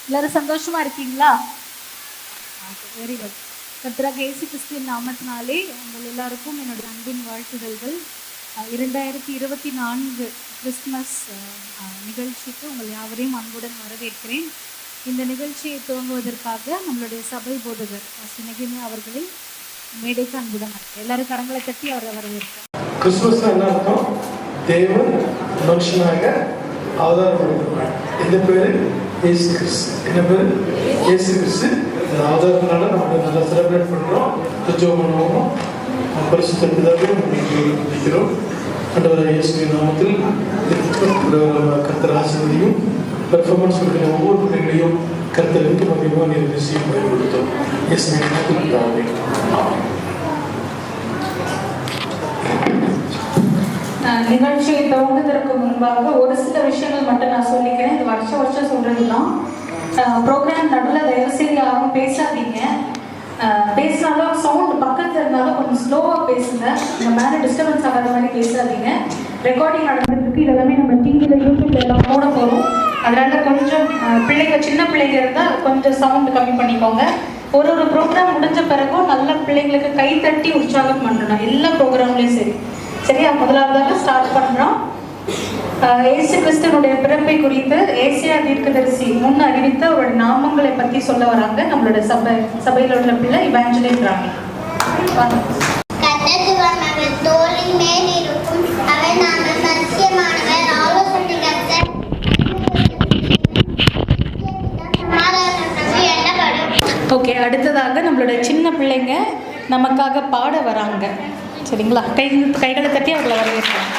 எல்லாரும் சந்தோஷமா இருக்கீங்களா? Very good. கர்த்தராகிய இயேசு கிறிஸ்துவின் நாமத்தினாலே உங்கள் எல்லாருக்கும் என்னுடைய அன்பின் வாழ்த்துதல்கள். 2024 கிறிஸ்துமஸ் நிகழ்ச்சிக்கு உங்கள் யாவரையும் அன்புடன் வரவேற்கிறேன். இந்த நிகழ்ச்சியை துவங்குவதற்காக நம்மளுடைய சபை போதகர் சினகிமே அவர்களை மேடைக்கு அன்புடன் எல்லாரும் கரங்களை தட்டி அவரை வரவேற்கிறோம். கிறிஸ்துமஸ் என்ன அர்த்தம்? தேவன் மனுஷனாக அவதாரம். இந்த பேரு இயேசு கிறிஸ்து. என்ன பேரு? இயேசு கிறிஸ்து. இந்த அவதாரத்தினால நம்ம நல்லா செலிப்ரேட் பண்றோம், ஜெபம் பண்ணுவோம், பரிசுத்த பிதாவை முடிக்கிறோம். ஆண்டவராகிய இயேசுவின் நாமத்தில் கர்த்தர் ஆசீர்வதியும் பெர்ஃபார்மன்ஸ் கொடுக்கிற ஒவ்வொரு பிள்ளைகளையும் கர்த்தருக்கு மகிமையாக நிர்வகித்து பயன்படுத்தும். இயேசுவின் நாமத்தில் பிதாவே ஆமென். நிகழ்ச்சியை துவங்குவதற்கு முன்பாக ஒரு சில விஷயங்கள் மட்டும் நான் சொல்லிக்கிறேன். இது வருஷம் சொல்றதுதான். ப்ரோக்ராம் நடுவில் தயவுசெய்து யாரும் பேசாதீங்க. பேசினாலும் சவுண்ட் பக்கத்தில் இருந்தாலும் கொஞ்சம் ஸ்லோவாக பேசுங்க. இந்த மேலே டிஸ்டர்பன்ஸ் ஆகாத மாதிரி பேசாதீங்க. ரெக்கார்டிங் நடந்துருக்கு. இதெல்லாமே நம்ம டிவியில் யூடியூப்ல எல்லாம் போட போகிறோம். அதனால கொஞ்சம் சின்ன பிள்ளைங்க இருந்தால் கொஞ்சம் சவுண்ட் கம்மி பண்ணிக்கோங்க. ஒரு ப்ரோக்ராம் முடிஞ்ச பிறகும் நல்ல பிள்ளைங்களுக்கு கை தட்டி உற்சாகம் பண்ணணும். எல்லா ப்ரோக்ராம்லேயும் சரியா? முதலாவதாக ஸ்டார்ட் பண்ணுறோம். இயேசு கிறிஸ்துவனுடைய பிறப்பை குறித்து ஏசியா தீர்க்கதரிசி முன் அறிவித்த ஒரு நாமங்களை பற்றி சொல்ல வராங்க நம்மளோட சபையில் உள்ள பிள்ளை இவாஞ்சலின் ராணி. ஓகே, அடுத்ததாக நம்மளோட சின்ன பிள்ளைங்க நமக்காக பாட வராங்க. சரிங்களா? கைகளை தட்டி அவர்களை வரவேற்கிறோம்.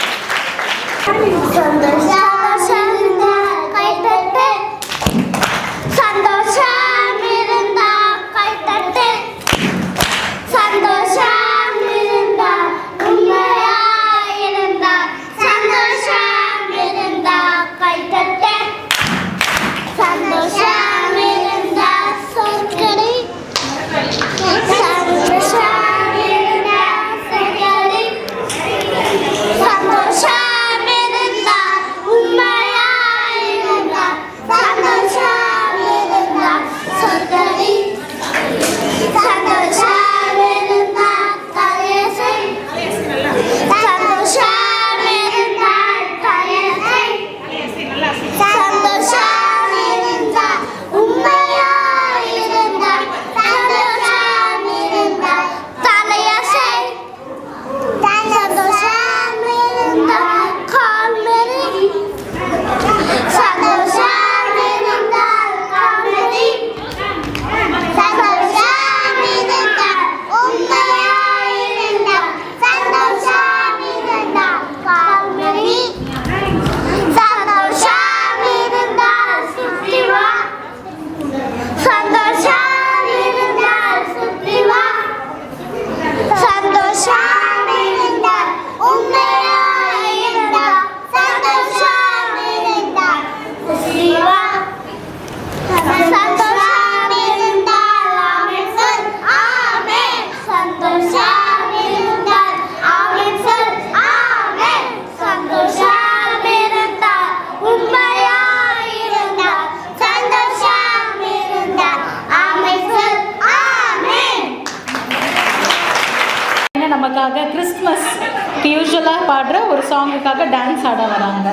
நமக்காக கிறிஸ்துமஸ் யூஸ்வலாக பாடுற ஒரு சாங்குக்காக டான்ஸ் ஆட வராங்க.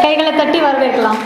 கைகளை தட்டி வரவேற்கலாம்.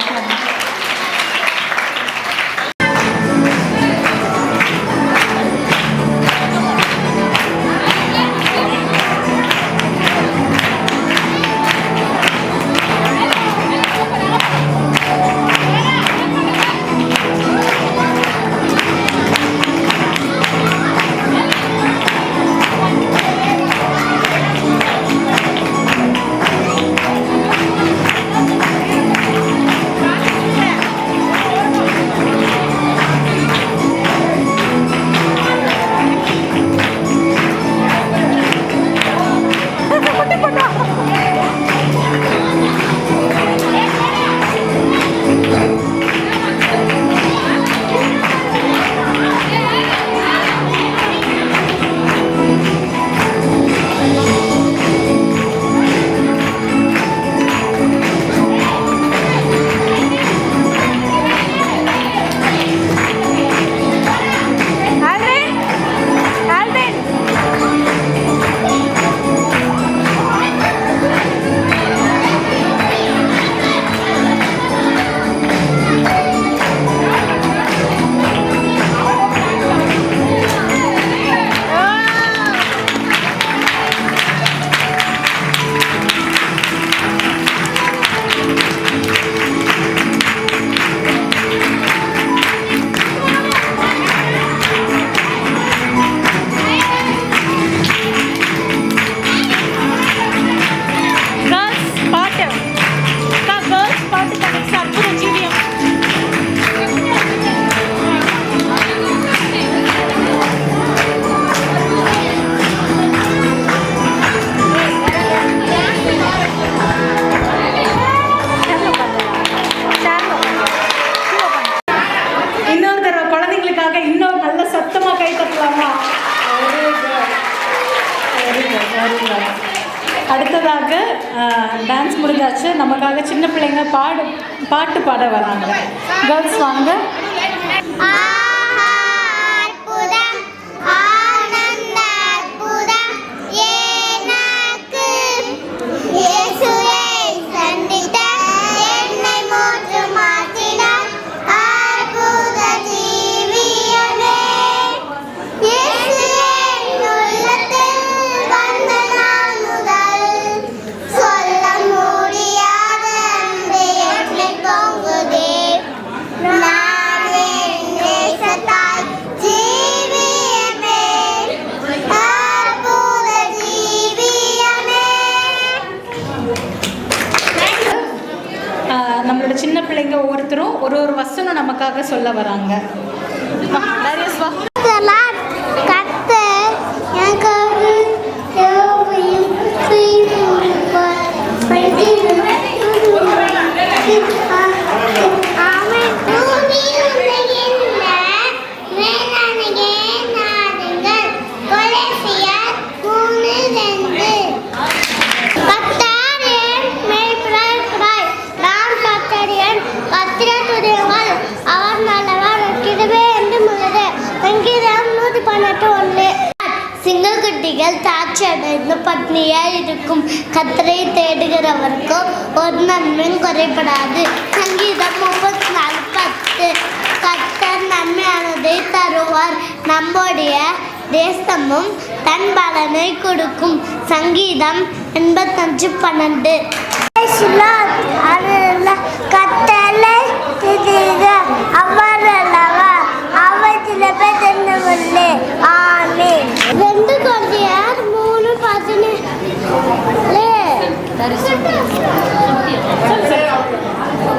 டான்ஸ் முடிஞ்சாச்சு. நமக்காக சின்ன பிள்ளைங்க பாட்டு பாட வராங்க. கேர்ள்ஸ் வாங்க. நம்மளோட சின்ன பிள்ளைங்க ஒவ்வொருத்தரும் ஒரு வசனம் நமக்காக சொல்ல வராங்க. சிங்கக்குட்டிகள் தாட்சியடைந்து பட்னியாய் இருக்கும், கர்த்தரை தேடுகிறவர்க்கும் ஒரு நன்மையும் குறைபடாது. சங்கீதம் 34:10. கர்த்தர் நன்மையானதை தருவார், நம்முடைய தேசமும் தன் பலனை கொடுக்கும். சங்கீதம் 85:12. கர்த்தரை அவர் அல்லவர், அவர் சில பேர் தென்னவில்லை. ஆமென். 2 கொரிந்தியர் 3:14.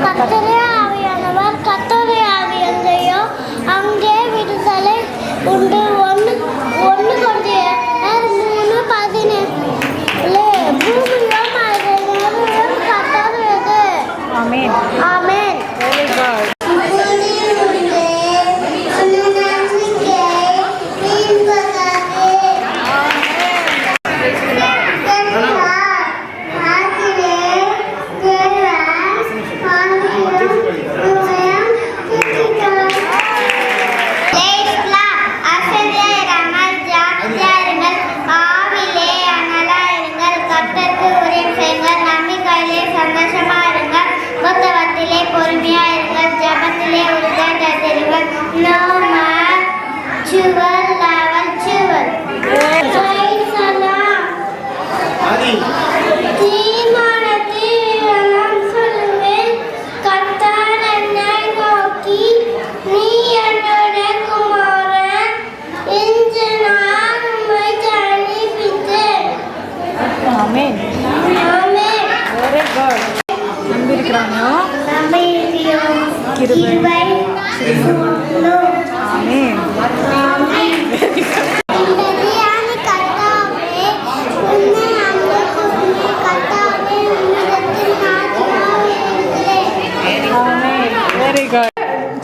கர்த்தரே ஆவியானவர், கர்த்தரே ஆவி எங்கேயோ அங்கே விடுதலை உண்டு. 1 கொரிந்தியர் 3:14. பூமியும் அதன் கர்த்தரேது. ஆமென். ஆமென். Very good.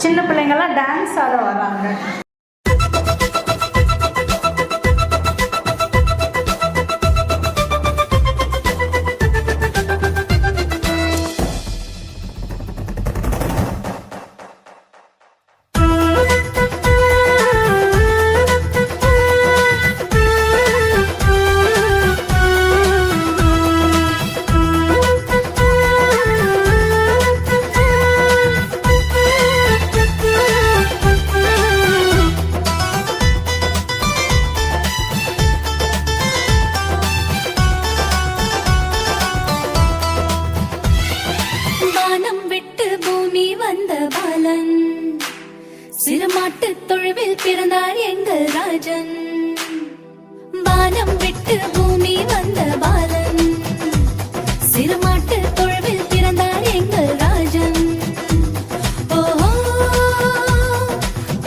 சின்ன பிள்ளைங்கெல்லாம் டான்ஸ் ஆட வராங்க. சிறுமாட்டு தொழுவில் பிறந்தார் எங்கள் ராஜன். வானம் விட்டு பூமி வந்த பாலன், சிறுமாட்டு தொழுவில் பிறந்தார் எங்கள் ராஜன். ஓஹோ,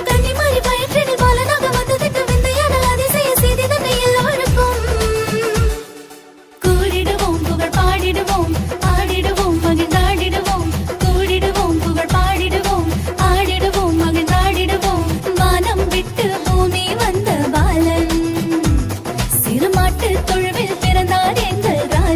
கன்னிமாரி பயிற்றினில் பாலனாக வந்ததற்கு விந்தையான அதிசய செய்தி தன்னை எல்லோருக்கும். கூடிடுவோம், புகழ் பாடிடுவோம், ஆடிடுவோம், மகிழ்ந்தாடிடுவோம். கூடிடுவோம், புகழ் பாடிடுவோம், ஆடிடுவோம், மகிழ்ந்தாடிடுவோம். வானம் விட்டு பூமி வந்த பாலன், சிறுமாட்டு தொழுவில் பிறந்தார் எங்கள் ராஜன்.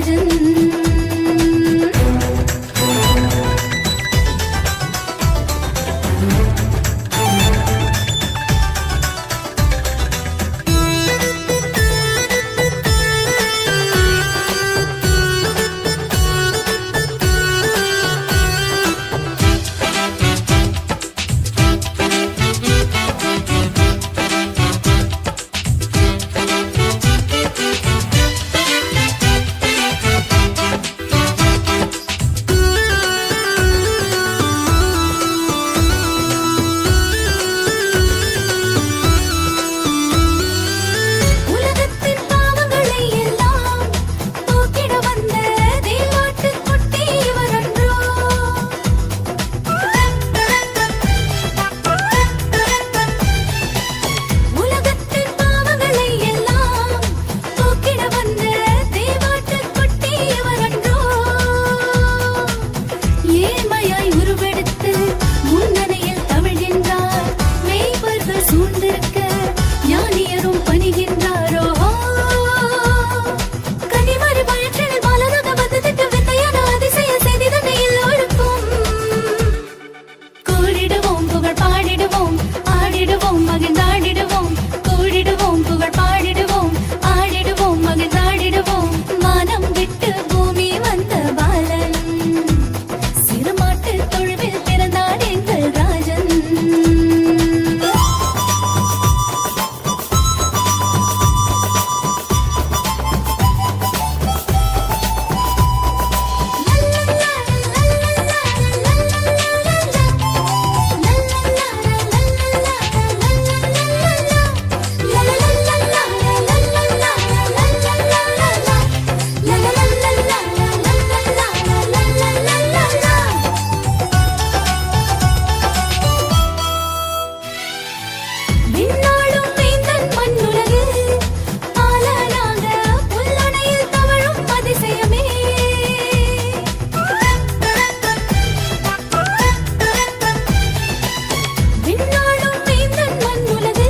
விண்ணாளும் வேந்தன் மண்ணுலகு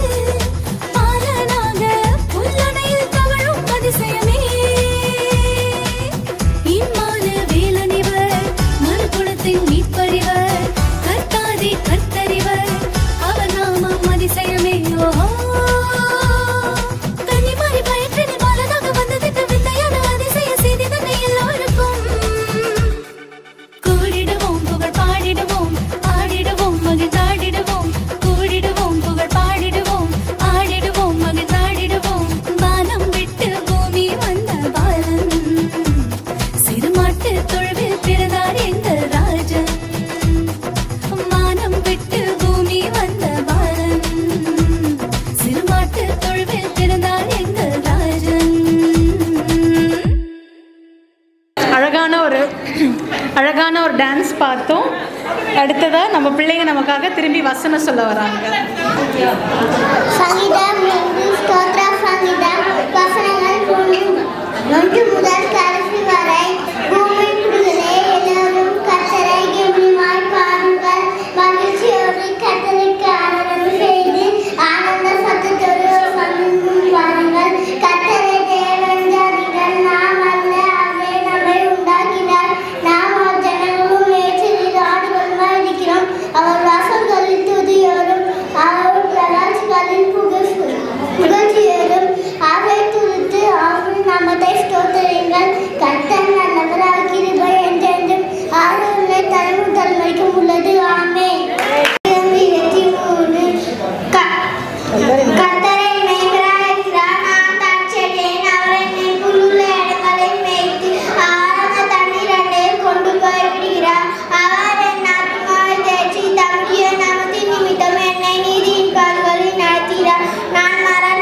பாலனாக புல்லணையில் தவழும் அதிசயமே. இம்மான வேலனிவர் மறுகுலத்தின் மீட்பறிவர் கர்த்தாதி கர்த்தறிவர் அவர் நாமம் அதிசயமே. ஓஹோ கன்னிமாரி பயற்றினி பாலனாக வந்ததிட்ட விந்தையான அதிசய செய்தி தன்னை எல்லோருக்கும் கூடிடுவோம் புகழ் பாடிடுவோம் ஆடிடுவோம் மகிழ்ந்தாடிடுவோம் கூடிடுவோம் புகழ் பாடிடுவோம் ஆடிடுவோம் மகிழ்ந்தாடிடுவோம். வானம் விட்டு பூமி வந்த பாலன் சிறுமாட்டு தொழுவில் பிறந்தார் எங்கள் ராஜன். வானம் விட்டு பூமி வந்த பாலன் சிறுமாட்டு தொழுவில் பிறந்தார் எங்கள் ராஜன். அழகான ஒரு டான்ஸ் பார்த்தோம். அடுத்ததாக நம்ம பிள்ளைங்க நமக்காக திரும்பி வசனம் சொல்ல வராங்க. சங்கீதம் 3 ஸ்தோத்திர சங்கீதம் வசனங்கள் 1 முதல் கடைசி வரை. பூமி குடிகளே எல்லாரும் கர்த்தரை கெம்பீரமாய் பாடுங்கள். மகிழ்ச்சியோடு கர்த்தருக்கு ஆராதனை செய்து ஆனந்த சத்தத்தோடு சமீபம் வாருங்கள். கர்த்தரை தேவன் ஜாதிகள் நாம் அல்ல, அவரே நம்மை உண்டாக்கினார். நாம் அவர் ஜனங்களும் மேய்ச்சலில் ஆடுகளுமாய் இருக்கிறோம். அவர் வாசல்களில் துதியோடும் அவர் பிரகாசிகளின் புகழ்ச்சியோடும் அவரை துதித்து அவர் நாமத்தை ஸ்தோத்திரியுங்கள். கர்த்தர் நல்லவராக கிருபை என்றென்றும் ஆளுமை தலைமுறை தலைமுறைக்கும் உள்ளது. ஆமென். 23 கர்த்தரை மேய்ப்பராயிருக்கிறார். நான் தாட்சியடையேன். அவர் என்னை புல்லுள்ள இடங்களில் மேய்த்து ஆழமான தண்ணீர் அண்டையில் கொண்டு போய் விடுகிறார். அவர் என் ஆத்துமாவை தேற்றி தம்முடைய நாமத்தின் நிமித்தம் என்னை நீதியின் பாதைகளில் நடத்துகிறார். நான் மரண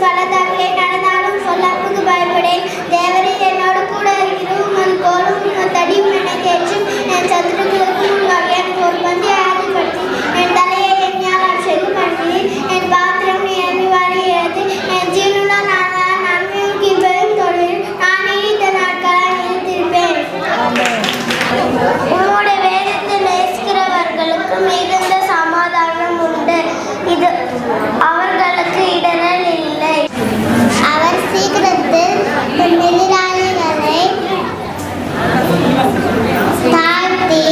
பள்ளத்தாக்கிலே நடந்தாலும் பொல்லாப்புக்கு பயப்படேன். தேவரீர் என்னோடு கூட இருக்கிறோம். உமது கோலும் உமது தடியும் என்னை தேற்றும். என் சத்துருக்களுக்கு முன்பாக எனக்கு ஒரு பந்தியை ஆயத்தப்படுத்தி என் தலையை எண்ணெயால் அபிஷேகம் பண்ணுவீர். என் பாத்திரம் நிரம்பி வழிகிறது. என் ஜீவனுள்ள நாளால் நன்மையும் கிருபையும் தொடரும். நான் நீடித்த நாட்களாய் நிலைத்திருப்பேன். உம்முடைய வேதத்தை நேசிக்கிறவர்களுக்கு மிகுந்த சமாதானம் உண்டு. இது அவர்களுக்கு இடரல் இல்லை. அவர் சீக்கிரத்தில் எதிராளிகளை தாழ்த்தி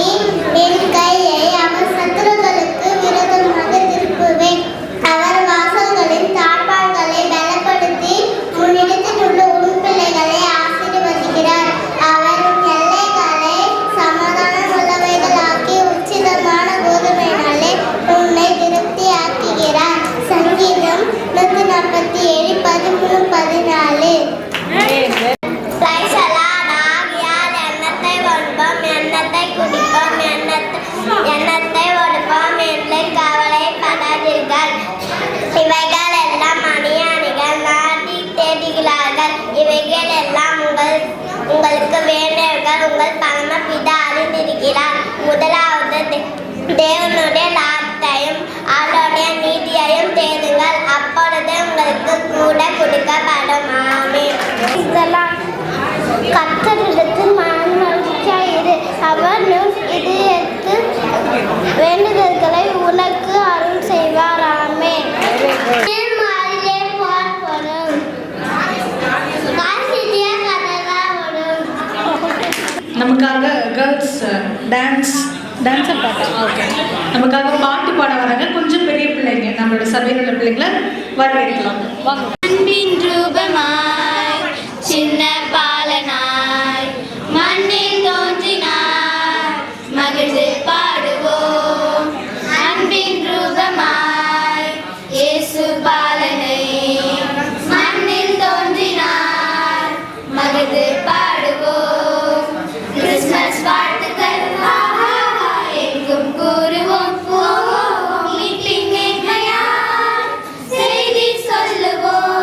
என் கையை அவர் சத்துருக்களுக்கு விரோதமாக திருப்புவேன். அவர் வாசல்களின் தாழ்பாள்களை பலப்படுத்தி முன்னிடத்தில் உள்ள உன் பிள்ளைகளை ஆசீர்வதிக்கிறார். அவர் உன் எல்லைகளை சமாதானம் உள்ளவைகளாக்கி உச்சிதமான கோதுமையினாலே உன்னை திருப்தி ஆக்குகிறார். சங்கீதம் 147 13 14. ஆகியால் எண்ணத்தை ஒடுப்போம் எண்ணத்தை குடிப்போம் எண்ணத்தை ஒடுப்போம் என்று கவலைப்படாதீர்கள். இவைகள் எல்லாம் அணியாணிகள் நாட்டி தேடுகிறார்கள். இவைகள் எல்லாம் உங்களுக்கு வேண்டியவர்கள் உங்கள் பரமபிதா அறிந்திருக்கிறார். முதலாவது தேவனுடைய லாபத்தையும் அவருடைய நீதியையும் தேடுங்கள், அப்பொழுது உங்களுக்கு கூட கொடுக்கப்படும். ஆமென். இதெல்லாம் கர்த்தரிடத்தில் மனமகிழ்ச்சியாயிரு. அவர் உன் இதயத்து வேண்டுதல்களை உனக்கு அருள் செய்வார். ஆமென். நமக்காக கேர்ள்ஸ் டான்ஸை பாட்டா ஓகே நமக்காக பாட்டு பாட வராங்க கொஞ்சம் பெரிய பிள்ளைங்க. நம்மளோட சபையில் உள்ள பிள்ளைங்களை வரவேற்கலாம். வாங்க. அன்பின் ரூபமாய் சின்ன பாலனாய் மண்ணில் தோன்றினார் மகிழ்ந்து பாடுவோம். அன்பின் ரூபமாய் இயேசு பாலனை மண்ணில் தோன்றினார் மகிழ்ந்து பாடுவோம். கிறிஸ்மஸ் வாழ்த்துக்கள் எங்கும் கூறுவோம். மீட்டிங் செய்தி சொல்லுவோம்.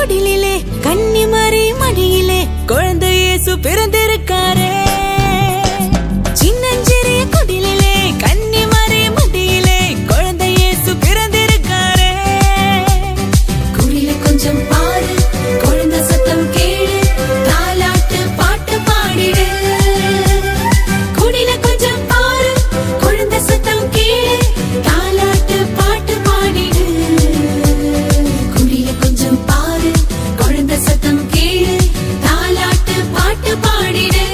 குடிலிலே கன்னிமரி மடியிலே குழந்தை இயேசு பிறந்திருக்காரே. சின்னஞ்சிறிய குடிலிலே கன்னிமரி மடியிலே குழந்தை இயேசு பிறந்திருக்காரே. குடில கொஞ்சம் பாரு, குழந்தை சத்தம் கேளு, தாலாட்டு பாட்டு பாடிடு. குடில கொஞ்சம் பாரு, குழந்தை சத்தம் கேளு, தாலாட்டு பாட்டு பாடிடு. குடில கொஞ்சம் பாரு, குழந்தை சத்தம் கேளு, தாலாட்டு பாட்டு பாடிடு.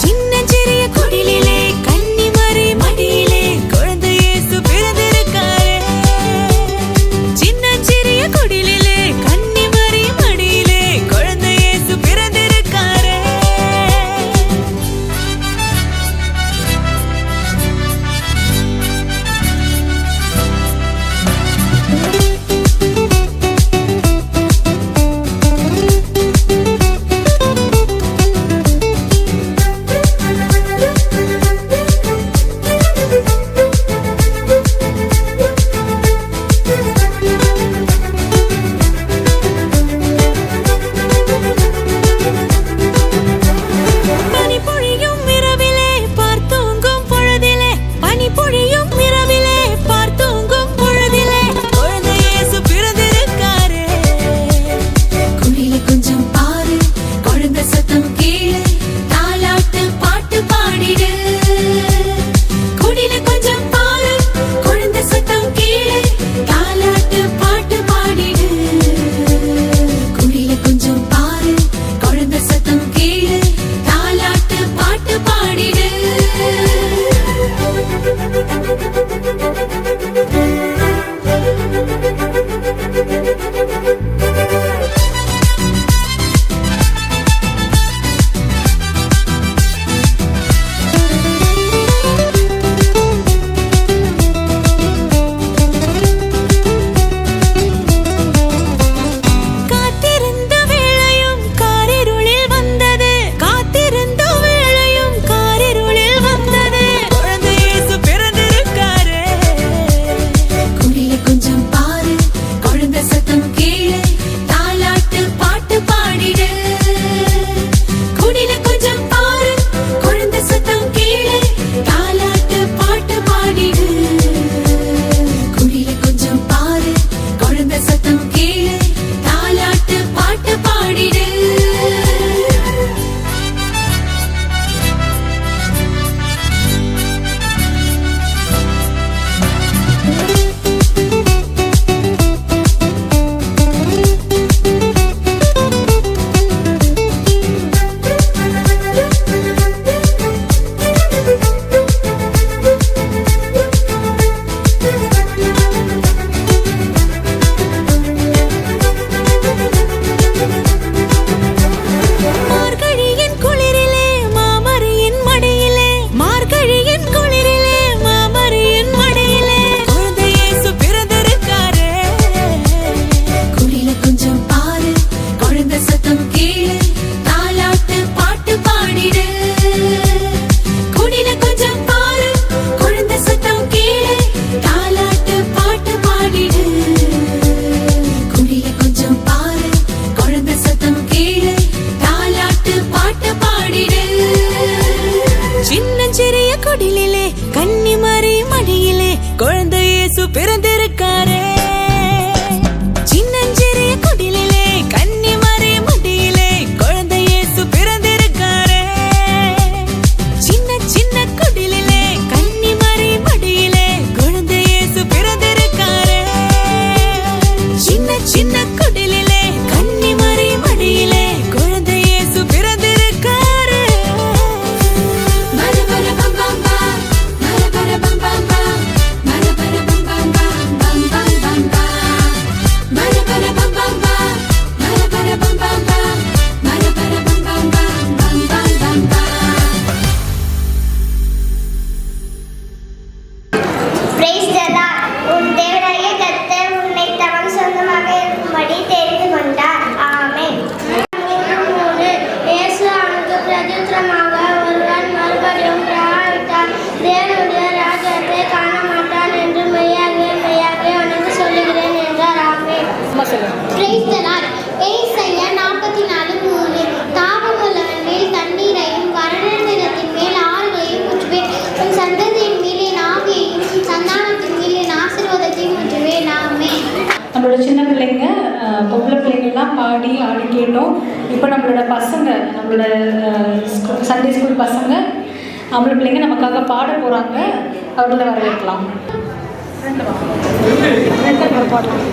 சின்னஞ்சிறிய குடிலிலே கன்னிமரி மடியிலே குழந்தை இயேசு பிறந்திருக்காரே. சின்னஞ்சிறிய குடிலிலே பொம்பளை பிள்ளைங்கள்லாம் பாடி ஆடி கேட்டோம். இப்போ நம்மளோட பசங்க, நம்மளோட சண்டே ஸ்கூல் பசங்க, ஆம்பளை பிள்ளைங்க நமக்காக பாட போகிறாங்க. அவர்களை வரவேற்கலாம். பாடலாம்.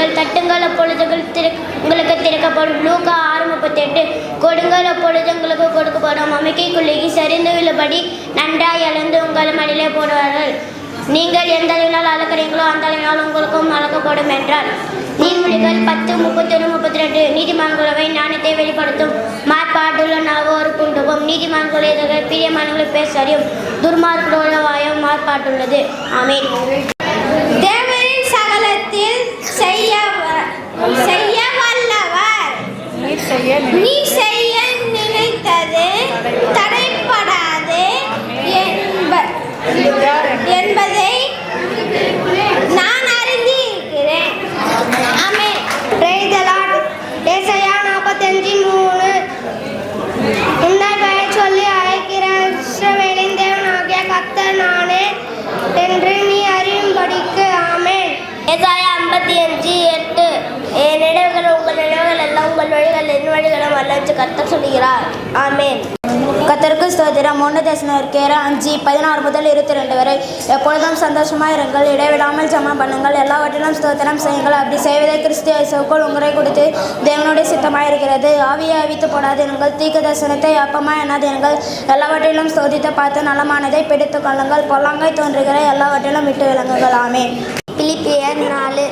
செய்யுங்கள். தட்டுங்கள், அப்பொழுது உங்களுக்கு திறக்கப்படும். லூக்கா 6:38. கொடுங்கள், அப்பொழுது உங்களுக்கு கொடுக்கப்படும். அமைக்கைக்குள்ளேயே சரிந்து விழுபடி நன்றாய் அளந்து உங்கள் மடியிலே போடுவார்கள். நீங்கள் எந்த அளவினால் அளக்கிறீங்களோ அந்த அளவினால் உங்களுக்கும் அளக்கப்படும் என்றார். நீதிமொழிகள் 10:31-32. நீதிமான்களவை ஞானத்தை வெளிப்படுத்தும். மார்பாட்டுள்ள நாவு ஒரு குண்டுகும். நீதிமான்களுடைய பிரியமானங்களை பேச அறியும். துர்மார்க்கோட வாயம் மார்பாட்டுள்ளது. ஆமென். தேவரின் சகலத்தில் செய்ய வல்லவர். நீ செய்ய நினைத்தது தடைப்படாது என்பதை நான் அறிந்திருக்கிறேன். ஆமென். Praise the Lord. ஏசாயா 45:3. உன்னை பெயர் சொல்லி அழைக்கிற இஸ்ரவேலின் தேவனாகிய கர்த்தர் நானே என்று நீ அறியும்படிக்கு. ஆமென். ஏசாயா 55:8. என் நினைவுகள் உங்கள் நினைவுகள் எல்லாம், உங்கள் வழிகள் என் வழிகளும் அல்ல என்று கர்த்தர் சொல்கிறார். ஆமென். கர்த்தருக்கு ஸ்தோத்திரம். 1 தெசலோனிக்கேயர் 5:16-22 வரை. எப்பொழுதும் சந்தோஷமாயிருங்கள், இடைவிடாமல் ஜெபம் பண்ணுங்கள், எல்லாவற்றிலும் ஸ்தோத்திரம் செய்யுங்கள். அப்படி செய்வதை கிறிஸ்து இயேசுவுக்குள் உங்களை கொடுத்து தேவனுடைய சித்தமாயிருக்கிறது. ஆவியை அவித்து போடாதீர்கள், தீர்க்க தரிசனத்தை அப்பமாய் எண்ணாதீர்கள், எல்லாவற்றிலும் சோதித்து பார்த்து நலமானதை பிடித்து கொள்ளுங்கள், பொல்லாங்கை தோன்றுகிற எல்லாவற்றிலும் விட்டு விளங்குங்கள். ஆமென். பிலிப்பியர் 4.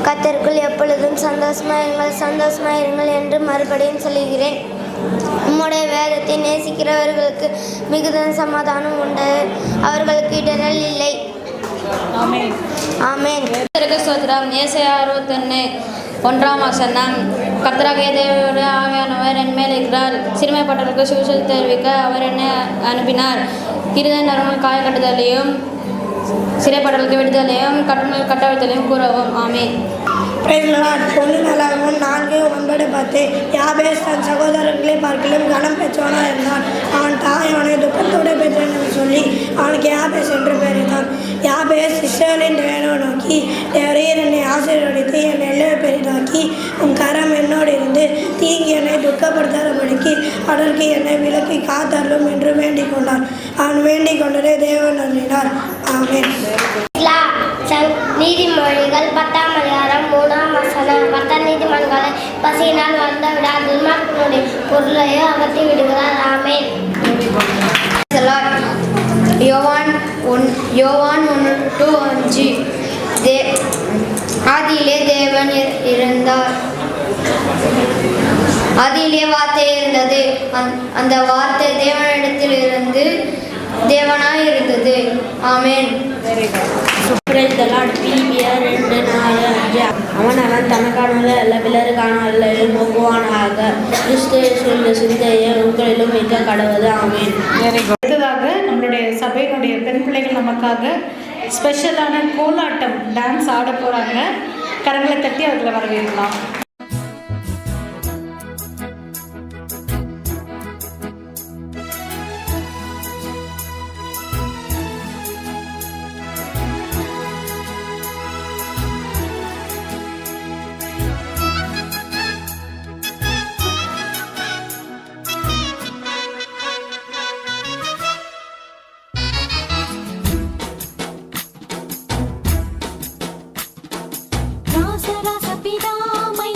கர்த்தருக்குள் எப்பொழுதும் சந்தோஷமாயிருங்கள் என்று மறுபடியும் சொல்கிறேன். உம்முடைய வேதத்தை நேசிக்கிறவர்களுக்கு மிகுந்த சமாதானம் உண்டு, அவர்களுக்கு இடரல் இல்லை. ஆமென். ஆமென். ஸ்தோத்திரம். ஏசாயா 61:1. கர்த்தராகிய தேவனுடைய ஆவியானவர் என்மேல் இருக்கிறார். சிறுமைப்பட்டவர்களுக்கு சுவிசேஷத்தை தெரிவிக்க அவர் என்னை அனுப்பினார். இருதய நரம்புகள் காய கட்டுதலையும் சிறைப்பட்டவர்களுக்கு விடுதலையும் கடன்கள் கட்டவிழ்த்தலையும் கூறவும். ஆமென். ஒன்று நலவும் 4:9-10. யாபேஸ் தன் சகோதரர்களை பார்க்கலும் கனம் பெற்றவனாக இருந்தான். அவன் தாய் அவனை துக்கத்தோடு பெற்றேன் என்று சொல்லி அவனுக்கு யாபேஸ் என்று பெயரிட்டான். யாபேஸ் இஸ்ரவேலின் தேவனை நோக்கி, தேவரீர் என்னை ஆசீர்வதித்து என் எல்லையை பெரிதாக்கி உன் கரம் என்னோடு இருந்து தீங்கி என்னை துக்கப்படுத்தாதபடிக்கு அதற்கு என்னை விலக்கி காத்தருளும் என்று வேண்டிக் கொண்டான். அவன் வேண்டிக் கொண்டதை தேவன் அருளினார். ஆமென். நீதிமொழிகள் 10:3. கர்த்தர் நீதிமான்களை பசியினால் வருந்த விடார், துன்மார்க்கனுடைய பொருளையோ அகற்றி விடுகிறார். ஆமென். யோவான் 1:5. ஆதியிலே தேவன் இருந்தார். ஆதியிலே வார்த்தை இருந்தது. அந்த வார்த்தை தேவனிடத்தில் இருந்து தேவனாய் இருந்தது. ஆமென். பிலிப்பியர் 2:4-5. அவன் தனக்கான அல்ல பிறருக்கான அல்ல நோக்குவானாக கிறிஸ்து இயேசுவின் சிந்தையை உங்களிலும் மிக கடவுது. ஆமென். அடுத்ததாக நம்மளுடைய சபையினுடைய பெண் பிள்ளைகள் நமக்காக ஸ்பெஷலான கோலாட்டம் டான்ஸ் ஆட போகிறாங்க. கரங்களை தட்டி அவர்களை வரவேற்கலாம். ராச பிதாமை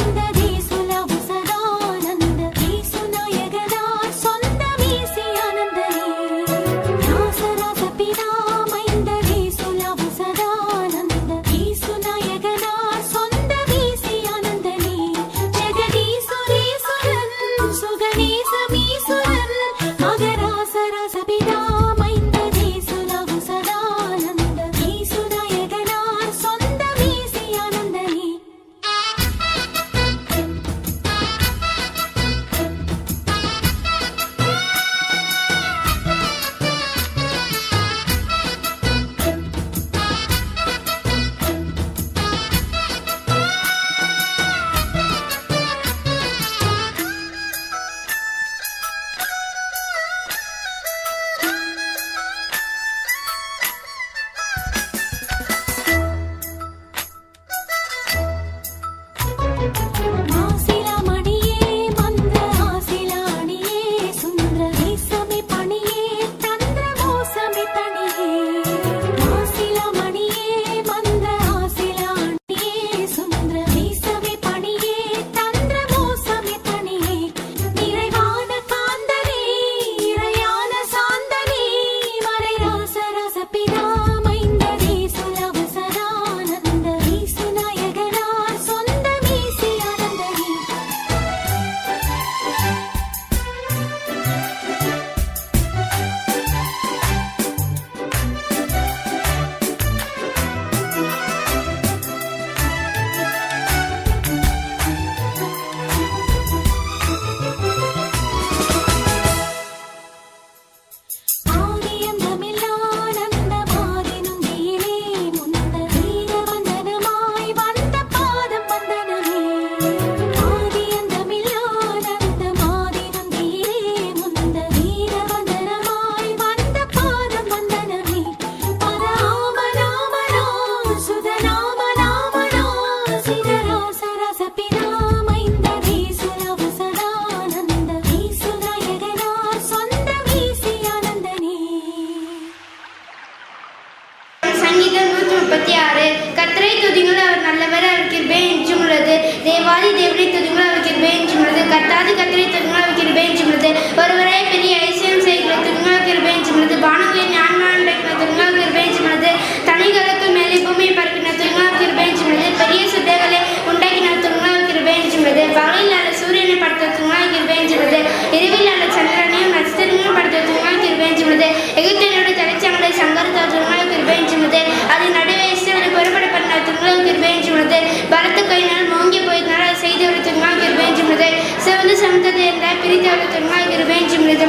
36. கர்த்தரை துதிங்கள், அவர் நல்லவர், அவர் கிருபை என்றும் உள்ளது. தேவாதி தேவனை துதிங்கள், அவர் கிருபை என்றும் உள்ளது. கர்த்தாதி கர்த்தரை துதிங்கள், அவர் கிருபை என்றும் உள்ளது. ஒருவரே பெரிய ஐசியம் செய்கிற துதிங்கள், கிருபை என்றும் உள்ளது. வானங்களின் ஞானமான துதிங்கள், கிருபை என்றும் உள்ளது. தனிகளுக்கு மேலே பூமியை பறக்கின துதிங்கள், கிருபை என்றும் உள்ளது. பெரிய சுத்தைகளை உண்டாக்கின துதிங்கள், கிருபை என்றும் உள்ளது. பகலில் நல்ல சூரியனை படுத்த துதிங்கள், கிருபை என்றும் உள்ளது. இரவில் நல்ல சந்திரனையும் நட்சத்திரங்களையும் படுத்த துதிங்கள், கிருபை என்றும் உள்ளது. எகிப்தியருடைய தலைச்சங்களை சங்கரித்த துதிங்கள், கிருபை என்றும் உள்ளது. அதன் நடுவே இஸ்ரவேலை புறப்பட பண்ண துதிங்கள், கிருபை என்றும் உள்ளது. பலத்த கையினால் மோங்கி போயதனால் அதை செய்தவரை துதிங்கள், கிருபை என்றும் உள்ளது. சிவந்து சமுத்திரத்தை இருந்தால் பிரித்தவரை துதிங்கள், கிருபை என்றும் உள்ளது.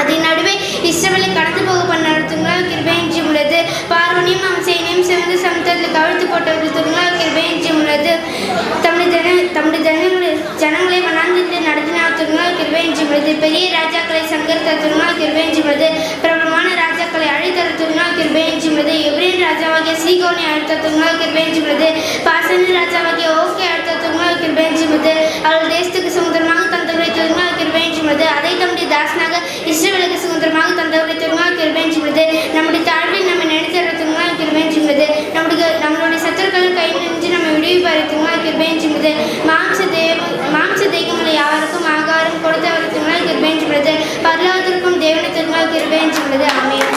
அதன் நடுவே இஸ்ரவேலை கடந்து போக பண்ண துதிங்கள், கிருபை என்றும் உள்ளது. பார்வனையும் அவன் சேனையும் சிவந்து சமுத்திரத்தில் கவிழ்த்து போட்டவர்கள் துதிங்கள், கிருபை என்றும் உள்ளது. தம்முடைய ஜனங்களை வனாந்தரத்தில் நடத்தினார் துதிங்கள், கிருபை என்றும் உள்ளது. பெரிய ராஜாக்களை சங்கரித்த துதிங்கள், கிருபை என்றும் உள்ளது. பிரபலமான ராஜாக்களை அழைத்த துதிங்கள், கிருபை என்றும் உள்ளது. எபிரேன் ராஜாவாகிய சீகோனை அழைத்த துதிங்கள், கிருபை என்றும் உள்ளது. பாசனின் ராஜாவாகிய ஓகே அழைத்த துதிங்கள், கிருபை என்றும் உள்ளது. அவர்கள் தேசத்துக்கு சுதந்திரமாக தந்தவர்களை துதிங்கள், கிருபை என்றும் உள்ளது. அதை தம்முடைய தாசனாக இஸ்ரவேலுக்கு சுதந்திரமாக தந்தவர்களை துதிங்கள், கிருபை என்றும் உள்ளது. நம்முடைய தாழ்வில் நம்மை நினைத்தவர்களை துதிங்கள், கிருபை என்றும் உள்ளது. நம்மளுடைய சத்துருக்கள் கை நின்று நம்மை விடுவிப்பார் துதிங்கள், கிருபை என்றும் உள்ளது. மாம்ச தெய்வங்களை யாவருக்கும் ஆகாரம் கொடுத்தவர்கள் துதிங்கள், கிருபை என்றும் உள்ளது. பரலோகத்திற்கும் தேவனை துதிங்கள், கிருபை என்றும் உள்ளது. ஆமென்.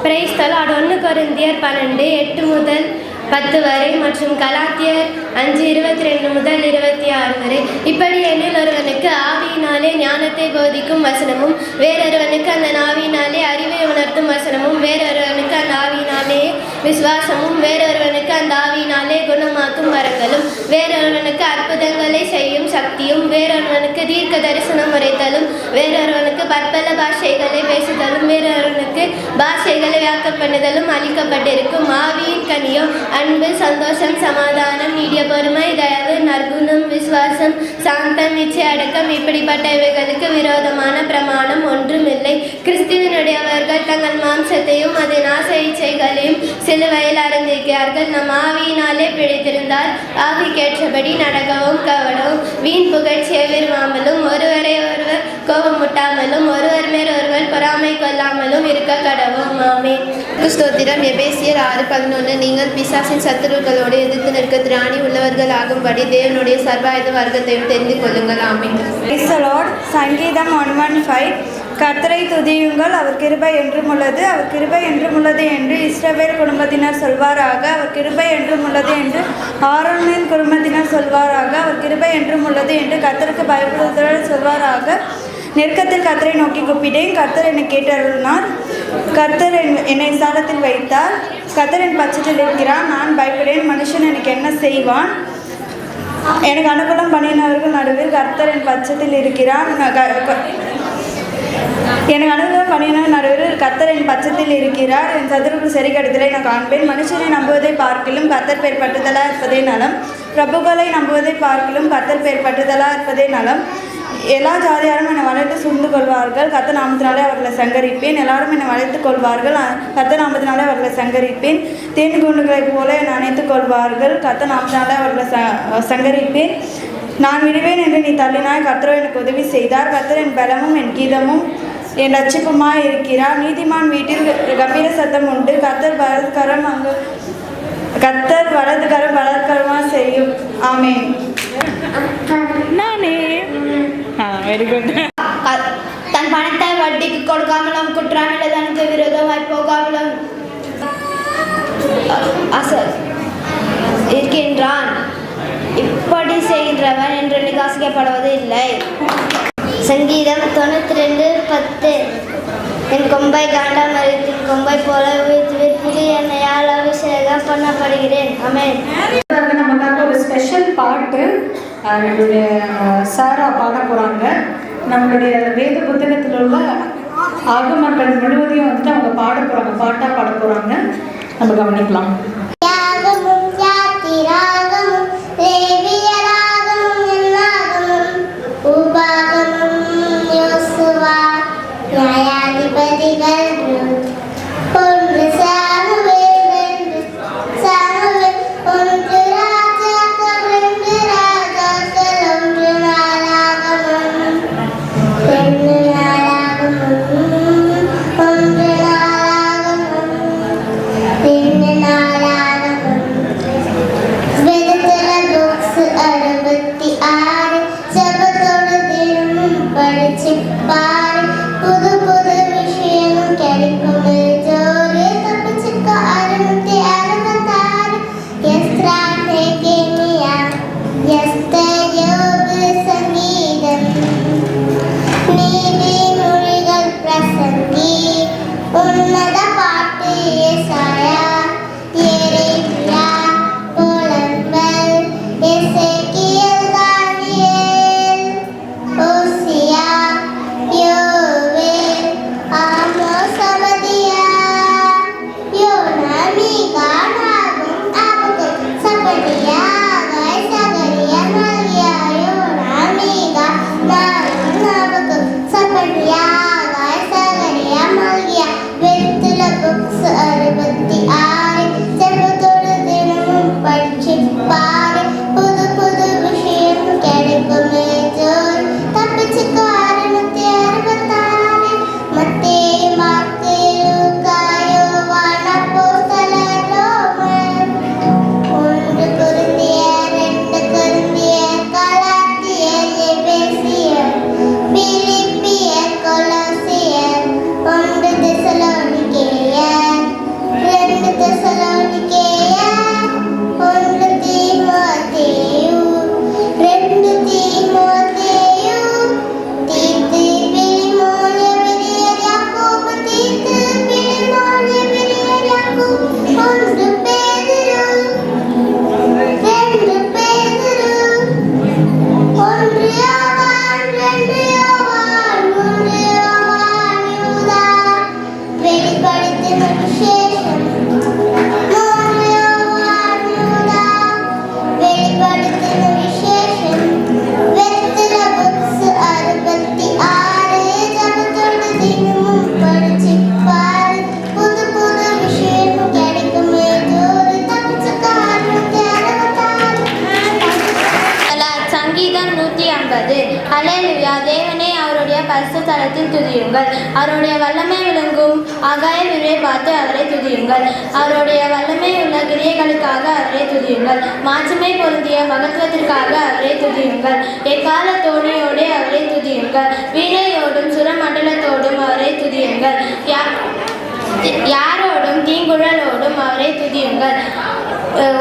Praise the Lord. 1 கொரிந்தியர் 12 8 முதல் 10 வரை மற்றும் கலாத்தியர் 5:22 முதல் 26 வரை. இப்படி எனில் ஒருவனுக்கு ஆவியினாலே ஞானத்தை போதிக்கும் வசனமும், வேறொருவனுக்கு அந்த ஆவியினாலே அறிவை உணர்த்தும் வசனமும், வேறொருவனுக்கு அந்த ஆவியினாலே விசுவாசமும், வேறொருவனுக்கு அந்த ஆவியினாலே குணமாக்கும் வரங்களும், வேறொருவனுக்கு அற்புதங்களை செய்யும் சக்தியும், வேறொருவனுக்கு தீர்க்க தரிசனம் உரைத்தலும், வேறொருவனுக்கு பற்பல பாஷைகளை பேசுதலும், வேறொருவனுக்கு பாஷைகளை வியாக்க பண்ணுதலும் அளிக்கப்பட்டிருக்கும். ஆவியின் கனியோ அன்பு, சந்தோஷம், சமாதானம், நீடிய பொறுமை, தயவு, நற்குணம், விசுவாசம், சாந்தம், இச்சை அடக்கம். இப்படிப்பட்ட இவைகளுக்கு விரோதமான பிரமாணம் ஒன்றுமில்லை. கிறிஸ்துவனுடையவர்கள் தங்கள் மாம்சத்தையும் அதன் ஆசை இச்சைகளையும் சிலுவையில் அடைந்திருக்கிறார்கள். நம் ஆவியினாலே பிழைத்திருந்தால் ஆவிக்கேற்றபடி நடக்கவும் கவடவும், வீண் புகழ்ச்சியை விரும்பாமலும், ஒருவரை ஒருவர் கோபமுட்டாமலும், ஒருவர் மேல் ஒருவர் பொறாமை கொள்ளாமலும் இருக்க கடவும். ஆமென். ஸ்தோத்திரம். எபேசியர் 6:11 நீங்கள் பிசாசின் சத்துருக்களோடு எதிர்த்து நிற்க திராணி உள்ளவர்கள் ஆகும்படி தேவனுடைய சர்வாயுத வர்க்கத்தையும் தெரிந்து கொள்ளுங்கள். ஆமென். Praise the Lord. சங்கீதம் 115 கர்த்தரை துதியுங்கள், அவர் கிருபை என்றும் உள்ளது, அவர் கிருபை என்றும் உள்ளது என்று இஸ்ரவேல் குடும்பத்தினர் சொல்வாராக. அவர் கிருபை என்றும் உள்ளது என்று ஆரோனின் குடும்பத்தினர் சொல்வாராக. அவர் கிருபை என்றும் உள்ளது என்று கர்த்தருக்கு பயப்படுதல் சொல்வாராக. நெருக்கத்தில் கர்த்தரை நோக்கி கூப்பிட்டேன், கர்த்தர் என்னை கேட்டருளினார். கர்த்தர் என்னை விசாலத்தில் வைத்தார். கர்த்தர் என் பட்சத்தில் இருக்கிறார், நான் பயப்படேன். மனுஷன் எனக்கு என்ன செய்வான்? எனக்கு அனுகூலம் பண்ணினவர்கள் நடுவில் கர்த்தர் என் பட்சத்தில் இருக்கிறார். எனக்கு அனுகூலம் பண்ணினவர் நடுவில் கர்த்தர் என் பட்சத்தில் இருக்கிறார். என் சத்துருக்கள் சரி கடுதலை நான் காண்பேன். மனுஷனை நம்புவதை பார்க்கிலும் கர்த்தர் பேர் பட்டுதலாக இருப்பதே நலம். பிரபுக்களை நம்புவதை பார்க்கிலும் கர்த்தர் பேர் பட்டுதலாக இருப்பதே நலம். எல்லா ஜாதியாரும் என்னை வளைத்து சூழ்ந்து கொள்வார்கள், கர்த்தர் நாமத்தினாலே அவர்களை சங்கரிப்பேன். எல்லாரும் என்னை வளைத்துக் கொள்வார்கள், கர்த்தர் நாமத்தினாலே அவர்களை சங்கரிப்பேன். தேன் கூண்டுகளைப் போல என்னை அணைத்துக் கொள்வார்கள், கர்த்தர் நாமத்தினாலே அவர்களை சங்கரிப்பேன். நான் விடுவேன் என்று நீ தள்ளினாய், கர்த்தரோ எனக்கு உதவி செய்தார். கர்த்தர் என் பலமும் என் கீதமும் என் ரட்சிப்புமாய் இருக்கிறார். நீதிமான் வீட்டில் கம்பீர சத்தம் உண்டு. கர்த்தர் வலது கரம் பலத்கரமாக செய்யும். ஆமென். Very good. தன் பணத்தை வட்டிக்கு கொடுக்காமலும், குற்றமில்லதனுக்கு விரோதமாய் போகாமலும் இருக்கின்றான். இப்படி செய்கின்றவன் என்று நிகாசிக்கப்படுவது இல்லை. சங்கீதம் 92:10 என் கொம்பை காண்டாமரத்தின் கொம்பை போல உயிர்த்து என்னையால் அபிஷேகம் பண்ணப்படுகிறேன். ஆமென். நமக்காக ஒரு ஸ்பெஷல் பாட்டு நம்மளுடைய சாரா பாட போகிறாங்க. நம்மளுடைய வேத புத்தகத்தில் உள்ள ஆகமங்கள் முழுவதையும் வந்துட்டு அவங்க பாட போகிறாங்க, பாட்டாக பாட போகிறாங்க. நம்ம கவனிக்கலாம். நாளாகமும் விசேஷம் வெளிப்படுத்தின விசேஷம் வெத்தில புக்ஸ் 66 ஜபத்தோடு தினமும் படிச்சு பாரு புது புது விஷயம் கிடைக்குமே ஒரு தப்பிச்சுக்காரன் சங்கீதம் 150. அல்லேலூயா. தேவனே அவருடைய பரிசுத்த தலத்தில் துதியுங்கள். அவருடைய வல்லமை விளங்கும் ஆகாய விரை பார்த்து அவரை துதியுங்கள். அவருடைய வல்லமை உள்ள கிரியைகளுக்காக அவரை துதியுங்கள். மாட்சிமை பொருந்திய மகத்துவத்திற்காக அவரை துதியுங்கள். எக்கால தோணியோடு அவரை துதியுங்கள். வீணையோடும் சுரமண்டலத்தோடும் அவரை துதியுங்கள். யாரோடும் தீங்குழலோடும் அவரை துதியுங்கள்.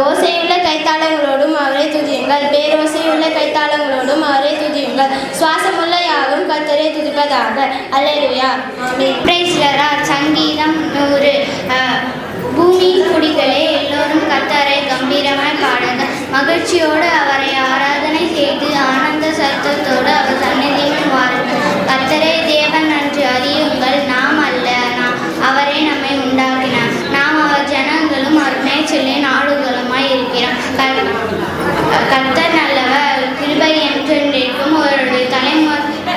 ஓசையுள்ள கைத்தாளங்களோடும் அவரை துதியுங்கள். பேரோசையுள்ள கைத்தாளங்களோடும் அவரை துதியுங்கள். சுவாசமுள்ள யாவும் கர்த்தரை துதிப்பதாக. அல்லேலூயா. ஆமென். Praise the Lord. சங்கீதம் 100. பூமியின் குடிகளே எல்லோரும் கர்த்தரை கம்பீரமாய் பாடுங்கள். மகிழ்ச்சியோடு அவரை ஆராதனை செய்து ஆனந்த சத்தத்தோடு அவர் சந்நிதியில் வாருங்கள். கர்த்தரே தேவன் என்று அறியுங்கள். நாம் அல்ல, அவரே நம்மை உண்டாக்கினார். நாம் அவர் ஜனங்களும் அவர் மேய்ச்சலே நாடுகளுமாய் இருக்கிறோம். கர்த்தர் நல்லவர், கிருபை என்றென்றைக்கும்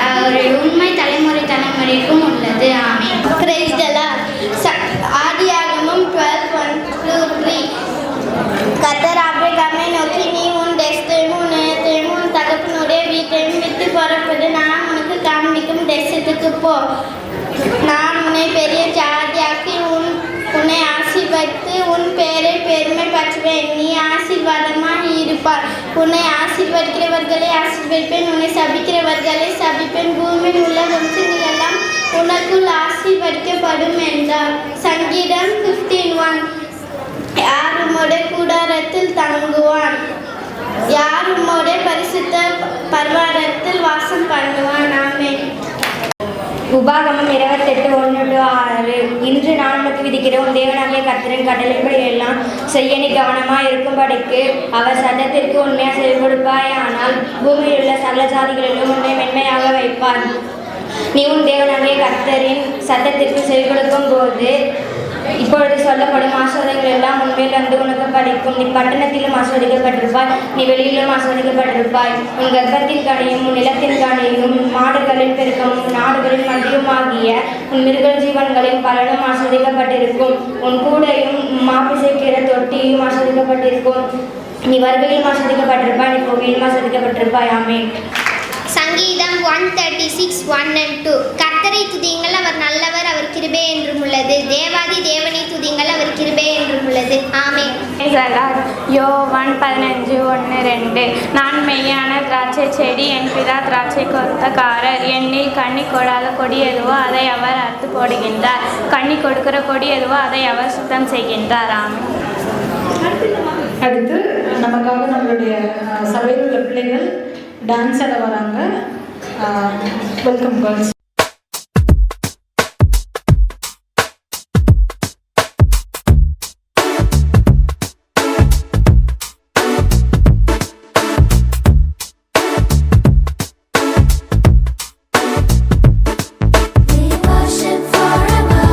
அவருடைய உண்மை தலைமுறை தலைமுறைக்கும் உள்ளது. ஆமென். Praise the lord. ஆதியாகமம் 12:1-3. கர்த்தர் ஆபிரகாமை நோக்கி, நீ உன் தேசத்தையும் உன் நிலத்தையும் உன் தகப்பனுடைய வீட்டையும் விட்டு புறப்பட்டு நான் உனக்கு காண்பிக்கும் தேசத்துக்கு போ. நான் உன்னை பெரிய ஜாதியாக்கி உன்னை ஆசீர்வதித்து உன் பேரை பெருமை பற்றுவேன். நீ ஆசீர்வாதமாக இருப்பார். உன்னை ஆசீர்வதிக்கிறவர்களை ஆசீர்வதிப்பேன், உன்னை சபிக்கிறவர்களை சபிப்பேன். பூமியில் உள்ள வம்சங்கள் எல்லாம் உனக்குள் ஆசீர்வதிக்கப்படும் என்றார். சங்கீதம் 15:1. யார் உம்முடைய கூடாரத்தில் தங்குவான்? யார் உம்முடைய பரிசுத்த பர்வதத்தில் வாசம் பண்ணுவான்? ஆமென். உபாகமம் 28:1-6. இன்று நான் உனக்கு விதிக்கிறோம் தேவனாகிய கர்த்தரின் கட்டளைப்படி எல்லாம் செய்ய நீ கவனமாக இருக்கும்படிக்கு அவர் சட்டத்திற்கு உண்மையாக செவி கொடுப்பாயானால் பூமியில் உள்ள சகல ஜாதிகளிலும் உன்னை மென்மையாக வைப்பார். நீ உன் தேவனாகிய கர்த்தரின் சட்டத்திற்கு செவி கொடுக்கும் போது இப்பொழுது சொல்லப்படும் ஆசீர்வாதங்கள் எல்லாம் உன்மேல் வந்து உனக்கு படிக்கும். நீ பட்டணத்திலும் ஆசீர்வதிக்கப்பட்டிருப்பாய், நீ வெளியிலும் ஆசீர்வதிக்கப்பட்டிருப்பாய். உன் கர்ப்பத்தின் கனியும் உன் நிலத்தின் கனியும் மாடுகளின் பெருக்கமும் நாடுகளின் மண்டியுமாகிய உன் மிருக ஜீவன்களின் பலனும் ஆசீர்வதிக்கப்பட்டிருக்கும். உன் கூடையும் மாப்பிசைக்கிற தொட்டியும் ஆசீர்வதிக்கப்பட்டிருக்கும். நீ வருகையிலும் ஆசீர்வதிக்கப்பட்டிருப்பாய், நீ போகையிலும் ஆசீர்வதிக்கப்பட்டிருப்பாய். ஆமென். சங்கீதம் 136:1-2. கர்த்தரை துதியுங்கள், அவர் நல்லவர், அவர் கிருபை என்றும் உள்ளது. தேவாதி தேவனை துதியுங்கள், அவர் கிருபை என்றும் உள்ளது. ஆமென். யோவான் 15:1-2. நான் மெய்யான திராட்சை செடி, என் பிதா திராட்சை கொத்தக்காரர். என்னில் கனி கொடாத கொடி எதுவோ அதை அவர் அறுத்து போடுகின்றார். கனி கொடுக்கிற கொடி எதுவோ அதை அவர் சுத்தம் செய்கின்றார். ஆமென். அடுத்து நமக்காக நம்மளுடைய சபையில் உள்ள பிள்ளைகள் டான்ஸ் ஆட வராங்க. Welcome girls. Forever.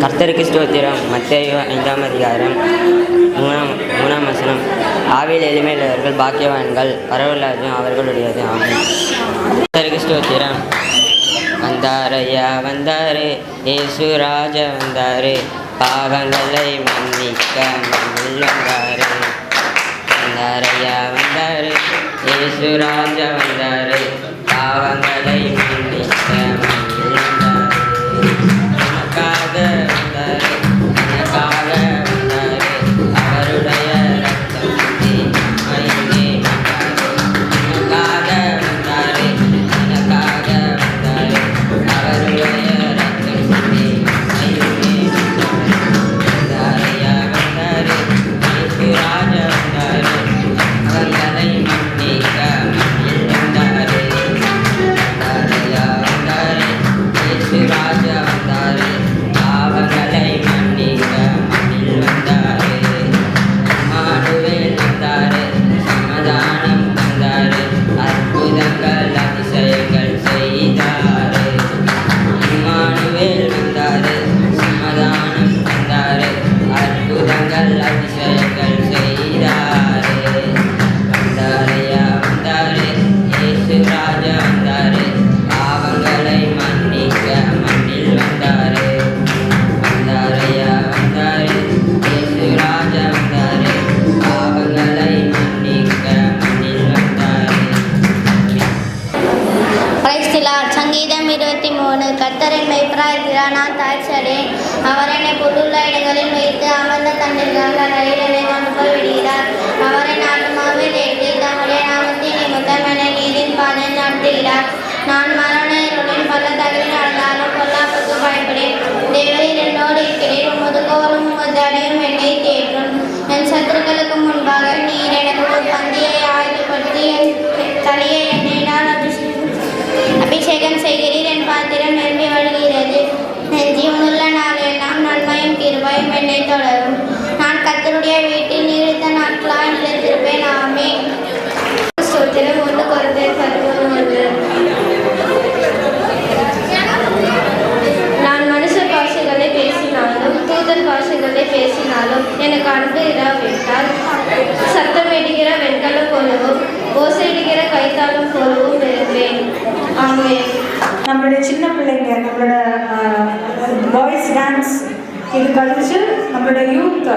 கர்த்தருக்கு ஸ்தோத்திரம். மத்தேயு 5ஆம் அதிகாரம் 3ஆம் வசனம். ஆவியில் எளிமையுள்ளவர்கள் பாக்கியவான்கள், பரவலாஜும் அவர்களுடையது. ஆமென். கர்த்தருக்கு ஸ்தோத்திரம். வந்தாரையா வந்தாரு, இயேசு ராஜா வந்தாரு, பாவங்களை மன்னிக்க மண்ணில் வந்தாரு. வந்தாரையா வந்தாரு, இயேசு ராஜா வந்தாரு, பாவங்களை மன்னிக்க மண்ணில் வந்தாரு. எனக்காக வந்தாரு, எனக்காக வந்தாரு, அவருடைய ரத்தம் சிந்தி மகிழ்ந்தே வந்தாரு. எனக்காக வந்தாரு, எனக்காக வந்தாரு, அவருடைய ரத்தம் சிந்தி மகிழ்ந்தே வந்தாரு. வந்தாரையா வந்தாரு, இயேசு ராஜா வந்தாரு, அவங்களை மன்னிக்க மண்ணில் வந்தாரு. வந்தாரையா வந்தாரு, இயேசு ராஜா வந்தாரு, பாவங்களை மன்னிக்க மண்ணில் வந்தாரு. இம்மானுவேல் வந்தாரு, சமாதானம் தந்தாரு, அற்புதங்கள் அதிசயங்கள் செய்தாரு. இம்மானுவேல் வந்தாரு, சமாதானம் தந்தாரு, அற்புதங்கள் அதிசயங்கள் செய்தாரு. வந்தாரையா வந்தாரு, இயேசு ராஜா வந்தாரு, பாவங்களை மன்னிக்க மண்ணில் வந்தாரு. வந்தாரையா வந்தாரு, இயேசு ராஜா வந்தாரு, பாவங்களை மன்னிக்க மண்ணில் வந்தாரு. சங்கீதம் 23. கர்த்தரின் மெய்ப்பராயிருக்கிறார், நான் தாழ்ச்சியடையேன். அவர் என்னை புல்லுள்ள இடங்களில் வைத்து அமர்ந்த தண்ணீர்கள் அறையில் என்னை கொண்டு போய் விடுகிறார். அவர் என் ஆத்துமாவை தேற்றி தம்முடைய நாமத்தின் நிமித்தம் என்னை நீதின் பாதையில் நடத்துகிறார். நான் மரண இருளின் பள்ளத்தாக்கில் நடந்தாலும் பொல்லாப்புக்கு பயப்படேன். தேவரீர் என்னோடு இருக்கிறீர், உமது கோலும் உமது அடியும் என்னை தேற்றும். என் சத்துருக்களுக்கு முன்பாக நீர் எனக்கு ஒரு பந்தியை ஆயத்தப்படுத்தி என் தலையை எண்ணெயினால் அபிஷேகம் செய்கிறீர். என் பாத்திரம் நிரம்பி வழிகிறது. என் ஜீவனுள்ள நாளெல்லாம் நன்மையும் கிருபையும் என்னை தொடரும். நான் கர்த்தருடைய வீட்டில் நீடித்த நாட்களாய் நிலைத்திருப்பேன். ஆமென். ஸ்தோத்திரம். 1 கொரிந்தியர் 11:1. நான் மனுஷ பாஷைகளை பேசினாலும் தூதர் பாஷைகளை பேசினாலும் எனக்கு அன்பு இராவிட்டால் சத்தமிடுகிற வெண்கலம் போலவும் ஓசையிடுகிற கைத்தாளம் போலவும் இருப்பேன். ஆமென். நம்மளுடைய சின்ன பிள்ளைங்க, நம்மளோட பாய்ஸ் டான்ஸ் இது கழிச்சு நம்மளோட யூத்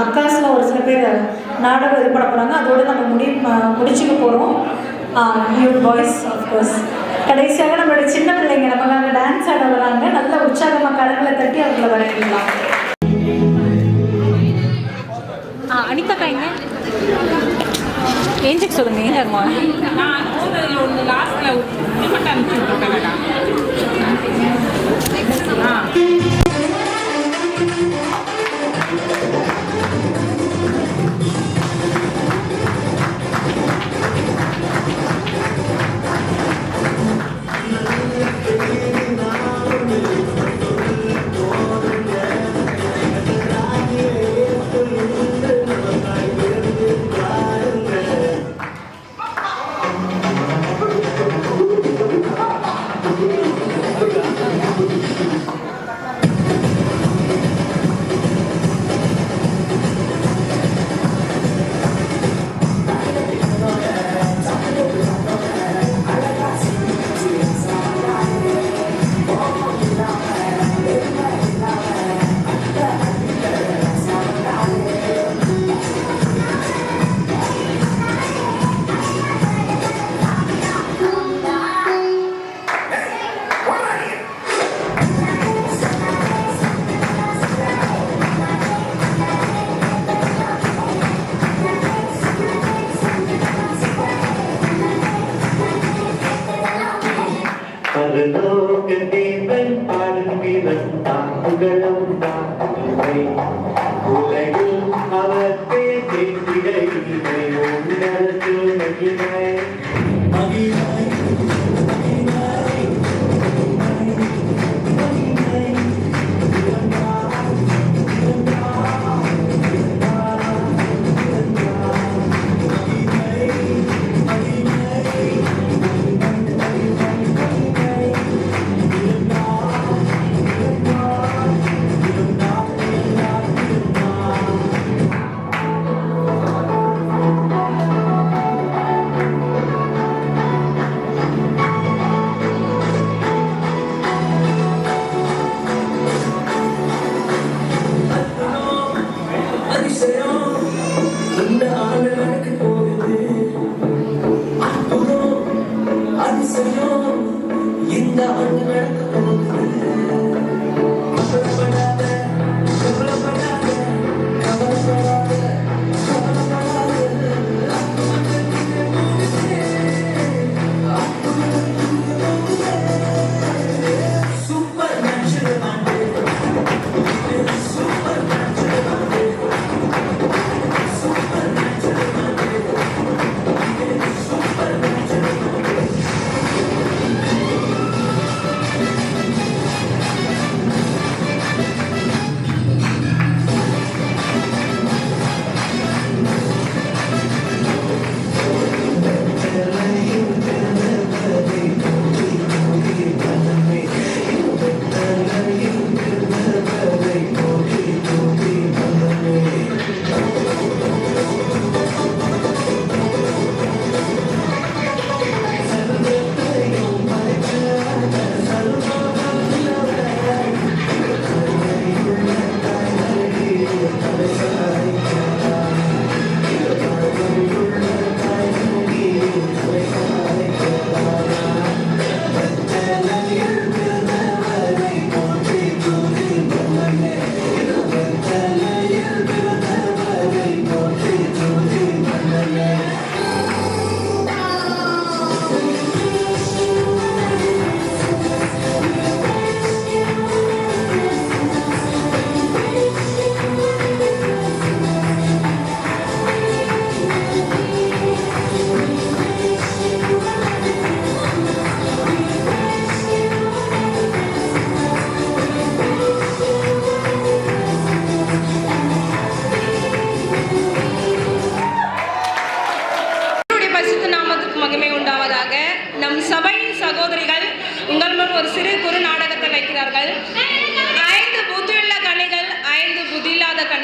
அக்காஸில் ஒரு சில பேர் நாடகம் இது பண்ண போகிறாங்க. அதோடு நம்ம முடிச்சுக்க போகிறோம். Youth boys of course. கடைசியாக நம்மளோட சின்ன பிள்ளைங்க நமக்காக டான்ஸ் ஆட வராங்க. நல்ல உற்சாகமாக கரங்களை தட்டி அவங்கள வரவேற்கலாம். அனிதா கைங்க ஏஞ்சிக்கு சொல்லுங்க. ஏன் இருமா லாஸ்ட்ல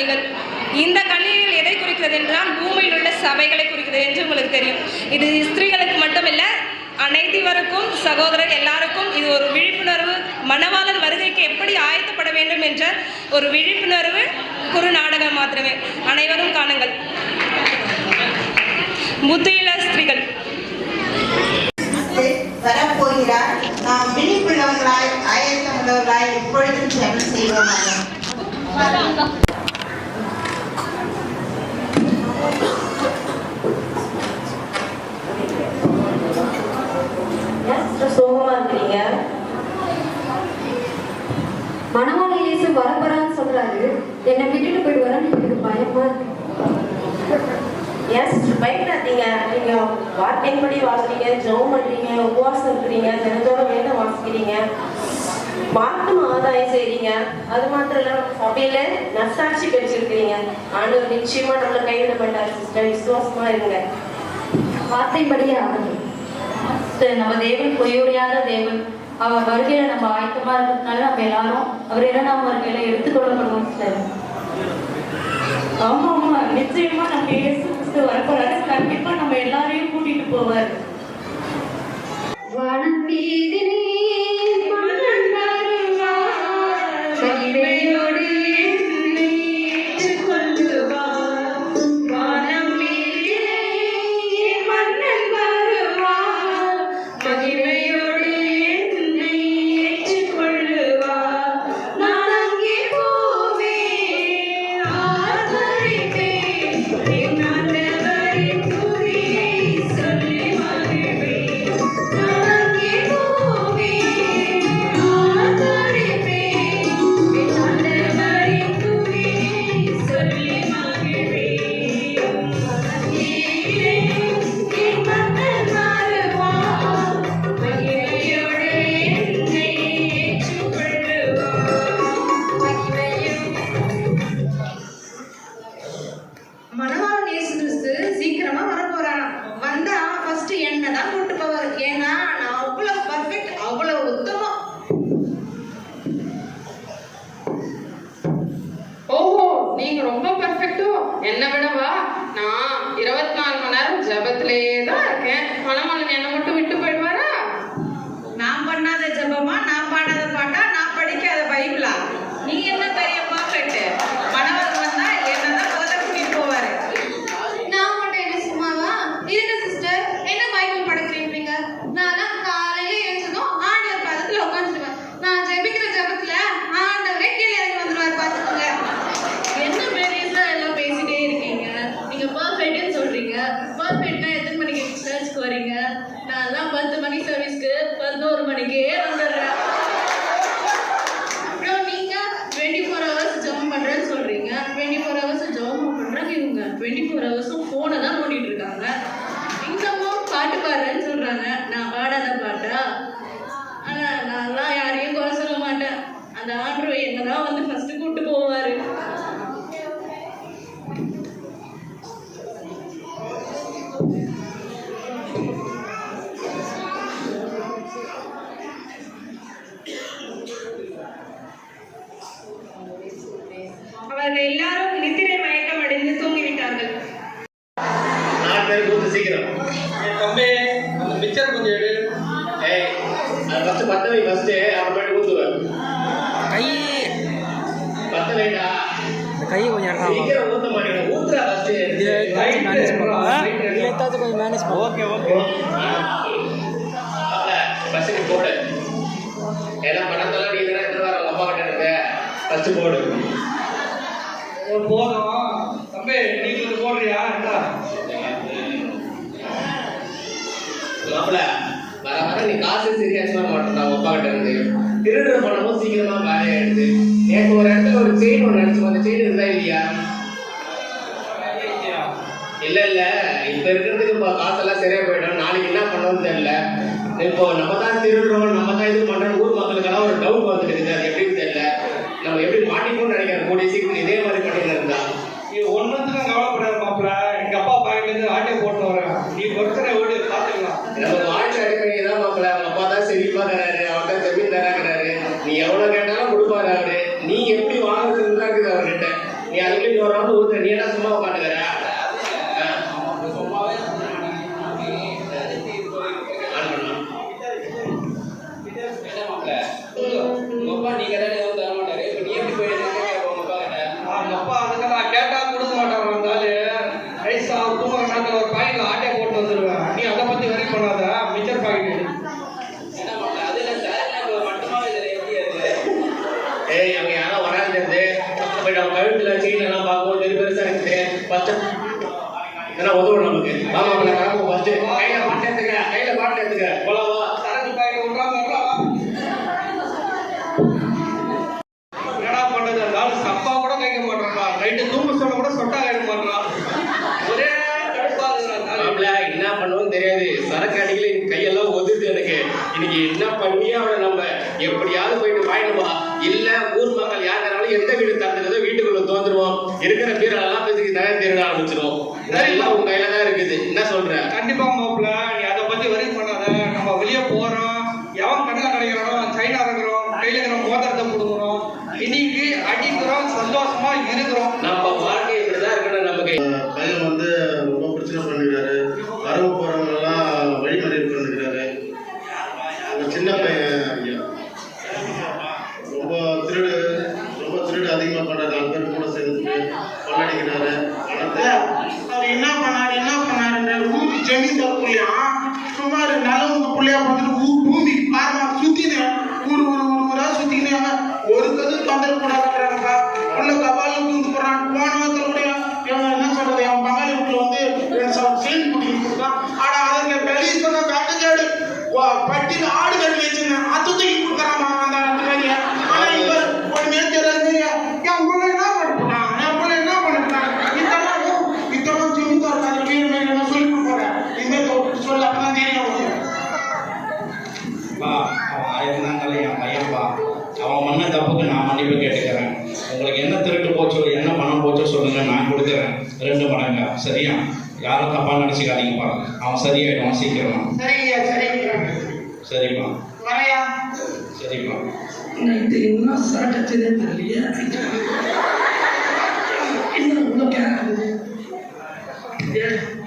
கனிகள். இந்த கனிகள் எதை குறிக்கிறது என்றால் பூமியில் உள்ள சபைகளை குறிக்கிறது என்று உங்களுக்கு தெரியும். இது ஸ்திரீகளுக்கு மட்டுமில்லை, அனைத்திவருக்கும் சகோதரர் எல்லாருக்கும் இது ஒரு விழிப்புணர்வு. மணவாளன் வருகைக்கு எப்படி ஆயத்தப்பட வேண்டும் என்ற ஒரு விழிப்புணர்வு குறு நாடகம் மாத்திரமே. அனைவரும் காணுங்கள். புத்தியுள்ள ஸ்திரீகள் வரப்போகிறார். நாம் விழிப்புள்ளவர்களாய் ஆயத்தமுள்ளவர்களாய் எப்பொழுதும் ஜெபம் செய்வோமாக. சோகமா இருக்கிறீங்க. மணவாள இயேசு வரப்போறான்னு சொல்றாரு. என்னை விட்டுட்டு போயிட்டு வரேன்னு எனக்கு பயமா இருக்கு. பயப்படாதீங்க. நீங்க வார்த்தையின்படி வாசிக்கிறீங்க, ஜெபம் பண்றீங்க, உபவாசம் இருக்கிறீங்க, தினத்தோட வேதம் வாசிக்கிறீங்க, மார்க்கம் ஆதாயம் செய்றீங்க. அது மாத்திரம் இல்ல, சபையில நற்சாட்சி பெற்றிருக்கிறீங்க. ஆண்டவர் நிச்சயமா நம்மள கைவிட மாட்டார் சிஸ்டர். விசுவாசமா இருங்க. வார்த்தைப்படியே ஆகணும். நம்ம தேவன் பொய்யுடையாத தேவன். அவர் வருகையில நம்ம ஆயத்தமா இருக்கிறதுனால நம்ம எல்லாரும் அவர் 2ஆம் வருகையில எடுத்துக்கொள்ளப்படுவோம் சார். ஆமா ஆமா, நிச்சயமா நம்ம இயேசு கிறிஸ்து வரப்போறாரு. கண்டிப்பா நம்ம எல்லாரையும் கூட்டிட்டு போவார். வானம் மீதிலே மன்னன் வருவார், மகிமையோடு என்னை ஏற்றுக்கொள்ளுவார். வானம் மீதிலே மன்னன் வருவார், மகிமையோடு என்னை ஏற்றுக்கொள்ளுவார். நான் அங்கே போவேன், ஆதரிப்பேன், என் ஆண்டவரின் துதியை சொல்லி மகிழ்வேன். நான் அங்கே போவேன், ஆதரிப்பேன், என் ஆண்டவரின் துதியை சொல்லி மகிழ்வேன். மகிழ்வே என் மன்னன் வருவார், மகிமையோடு என்னை ஏற்றுக்கொள்ளுவார். மணவாளன் இயேசு கிறிஸ்து சீக்கிரமா வரப்போறானா. வந்தா ஃபர்ஸ்ட் என்ன தான் கூட்டு போவார். ஏன்னா நான் அவ்வளவு பர்ஃபெக்ட், அவ்வளவு உத்தமம். ஓஹோ, நீங்க ரொம்ப பர்ஃபெக்ட்டோ? என்ன விடவா? நான் 24 மணி நேரம் ஜபத்திலேயே தான் இருக்கேன். மணவாளன் என்னை மட்டும் விட்டு போயிடுவாரா? நான் பண்ணாத ஜெபமா, நான் பாடாத பாட்டா, நான் படிக்காத பைபிளா? நீ என்ன பெரிய பர்ஃபெக்ட்? மணவாளன் வந்தா என்னதான் முதல்ல கூட்டிட்டு போவாரு. நான் மட்டும் என்ன சும்மாவா? இருங்க சிஸ்டர், என்ன பைபிள் படிக்கிறீங்க? நான் காலையில எழுந்ததும் ஆண்டவர் பாதத்துல உட்காந்துருவேன். நான் ஜெபிக்கிற ஜெபத்துல ஆண்டவரே கீழே இறங்கி வந்துருவாரு. பாத்துக்கோங்க. என்ன பெரியசா எல்லாம் பேசிட்டே இருக்கீங்க. நீங்க பர்ஃபெக்ட்னு சொல்றீங்க. பர்ஃபெக்ட்னா எத்தனை மணிக்கு சர்ச்சுக்கு வரீங்க? நான் எல்லாம் 10 மணி சர்வீஸ்க்கு 11 மணிக்கே வந்துடுறேன். அப்புறம் நீங்க 24 ஹவர்ஸ் ஜெபம் பண்றேன்னு சொல்றீங்க. 24 ஹவர்ஸ் ஜெபம் பண்றாங்க இவங்க. 24 ஹவர்ஸும் போனை தான் நோண்டிட்டு இருக்காங்க. இன்னமும் பாட்டு பாடுறேன்னு சொல்றாங்க. நான் பாடாத பாட்டா? ஆனா நான்லாம் யாரையும் குறை சொல்ல மாட்டேன். அந்த ஆண்டவர் என்னதான் வந்து ஃபர்ஸ்ட் கூட்டு போவாரு. அவர்கள் எல்லாரும் நித்திரை மயக்கம் அடைந்து தூங்கிவிட்டார்கள். 4 பேர் கூத்து சீக்கிரம். தம்பி, அந்த பிக்சர் கொஞ்சம் எடு. ஏய், அது ஃபர்ஸ்ட் பத்த வை. ஃபர்ஸ்ட் அப்புறமேட்டு ஊத்துவேன். கை பத்த வைடா. கை கொஞ்சம் இறக்காம சீக்கிரம் ஊத்த மாட்டேங்க. ஊத்துறா ஃபர்ஸ்ட். மேனேஜ் பண்ணுவா. இல்லை ஏதாச்சும் கொஞ்சம் மேனேஜ் பண்ணு. Okay okay. ஃபர்ஸ்ட் நீ போடு. எல்லாம் பணத்தெல்லாம் நீ தானே எடுத்துட்டு வர. அப்பா கிட்ட இருக்கு. ஃபர்ஸ்ட் போடு. போதும். தம்பி, நீ கொஞ்சம் போடுறியா? மாப்பிள, வர வர நீ காசு சரியா வர மாட்டேன். அப்பா கிட்ட இருந்து திருடுற பணமும் சீக்கிரமா காலி ஆயிடுது. எனக்கு ஒரு இடத்துல ஒரு செயின் ஒன்று அடிச்சு, அந்த செயின் இருந்தா இல்லையா? இல்ல இல்ல, இப்ப இருக்கிறதுக்கு இப்போ காசெல்லாம் சரியா போயிடும். நாளைக்கு என்ன பண்ணணும்னு தெரியல. இப்போ நம்ம தான் திருடுறோம், நம்ம தான் இது பண்றோம். ஊர் மக்களுக்கெல்லாம் ஒரு டவுட் வந்துட்டு இருக்குது. அது எப்படின்னு தெரியல. நம்ம எப்படி மாட்டிக்கணும்னு நினைக்கிறேன். கூடிய சீக்கிரம் இதே மாதிரி பண்ணிட்டு இருந்தா நீ ஒன்றுத்துக்கும் கவலைப்படாத மாப்பிள. எங்க அப்பா பாக்கெட்ல இருந்து ஆட்டை போட்டு வரேன். நீ ஒருத்தரை வீடு பாத்துக்கலாம். நம்ம வாழ்க்கை அடிப்படை தான் மாப்பிள. அவங்க அப்பா தான் செழிப்பா தராரு, அவர் தான் ஜமீன் தராங்கிறாரு. நீ எவ்வளவு கேட்டாலும் கொடுப்பாரு அவரு. நீ எப்படி வாங்குறதுன்னு தான் இருக்குது அவர்கிட்ட. நீ அதுக்குள்ளே ஒரு ரவுண்ட் ஊத்து. நீ என்ன சும்மா உட்காந்துக்கிற? நீங்க தர மாட்டாரு. இப்ப நீ எப்படி போய் அவங்க அப்பா அதுக்கெல்லாம் கேட்டா கொடுக்க மாட்டாங்க. இருந்தாலும் ஐசா தூங்குற நேரத்தில் ஒரு பாக்கெட்ல ஆட்டை போட்டு வந்துருவேன். நீ அதை பத்தி வரி பண்ணாத. மிச்சர் பாக்கெட் ஏய், அங்க யாரோ வராங்க போய் நம்ம கழுத்துல செயின் எல்லாம் பார்க்கவும் பெரிய பெருசா இருக்குது. ஃபர்ஸ்ட் இதெல்லாம் உதவும் நமக்கு. ஆமா, கிளம்பு. ஃபர்ஸ்ட் கையில பாட்டு எடுத்துக்க, கையில பாட்டு எடுத்துக்க. போலாவா? சரக்கு பாக்கெட் விட்றாம என்னடா பண்றது? இருந்தாலும் சப்பா கூட கேட்க மாட்டான்ப்பா. நைட்டு தூங்க சொல்ல கூட சொட்டா கேட்க மாட்டான். ஒரே கடுப்பா மாப்பிள்ள என்ன பண்ணுவோம் தெரியாது. சரக்கு அடிக்கல கையெல்லாம் ஒதுது எனக்கு. இன்னைக்கு என்ன பண்ணியே அவனை நம்ம எப்படியாவது போயிட்டு வாங்கிடுவா. இல்ல ஊர் மக்கள் யாருனாலும் எந்த வீடு திறந்துருதோ வீட்டுக்குள்ள தோந்துருவோம். இருக்கிற பீரெல்லாம் பேசி நிறைய திருட ஆரம்பிச்சிருவோம். இதெல்லாம் உங்க கையில தான் இருக்குது. என்ன சொல்ற? கண்டிப்பா மாப்பிள்ள, நீ அதை பத்தி வரி பண்ணாத. நம்ம வெளியே போறோம், எவன் கண்ணில் கிடைக்கிறானோ சைனா இருக்கிறோம், கையில இருக்கிற மோதிரத்தை கொடுக்குறோம், இன்னைக்கு அடிக்கிறோம், சந்தோஷமா இருக்கிறோம். நம்ம வாழ்க்கை இப்படிதான் இருக்கணும். நமக்கு பையன் வந்து ரொம்ப பிரச்சனை பண்ணிக்கிறாரு. வரவு போறவங்க எல்லாம் வழிமறியல் பண்ணிக்கிறாரு. சின்ன பையன் ஐயா ரொம்ப திருடு அதிகமா பண்றாரு. 4 பேர் கூட சேர்ந்து கொள்ளடிக்கிறாரு. அவர் என்ன பண்ணாரு ஊருக்கு ஜமீன்தார் புள்ளியா சுமார் நல்லவங்க புள்ளியா பார்த்துட்டு பூமிக்கு பாருமா சுத்தினு ஊரா சுத்திக்கினு ஒரு கது தொந்தரவு கூடாதுன்றாங்கப்பா. உள்ள கபால தூந்து போறான். போன வாரத்தில் கூட என்ன சொல்றது, என் பங்காளி வீட்டுல வந்து செயின் குடிக்க கொடுத்தான். ஆனா அதுக்கு வெளியே சொன்ன வேட்டைக்காடு பட்டியல் ஆடு கட்டி வச்சிருந்தேன். அது தூக்கி கொடுக்குறாமா அந்த வேலைய. ஆனா இவர் ஒரு மேய்ச்சல் என் பிள்ளை என்ன பண்ணிட்டான், என் பிள்ளை என்ன பண்ணிட்டான், இத்தனை ஜமீன்தார் அதை கீழ் மேல என்ன சொல்லி கொடுக்குறேன். இனிமேல் சொல்ல அப்பதான் தெரியும். அவன் 1000 நாட்கள் என் பையன்பா. அவன் பண்ண தப்புக்கு நான் மன்னிப்பு கேட்டுக்கிறேன். உங்களுக்கு என்ன திருட்டு போச்சோ என்ன பணம் போச்சோ சொல்லுங்க, நான் கொடுக்குறேன் 2 மடங்கா. சரியா? யாரும் தப்பா நினைச்சுக்காதீங்கப்பா. அவன் சரியாயிடுவான் சீக்கிரமா. சரிப்பா வரையா? சரிப்பா. இது என்ன சாட்டச்சதே தெரியலையே. என்ன உள்ள கேட்குது?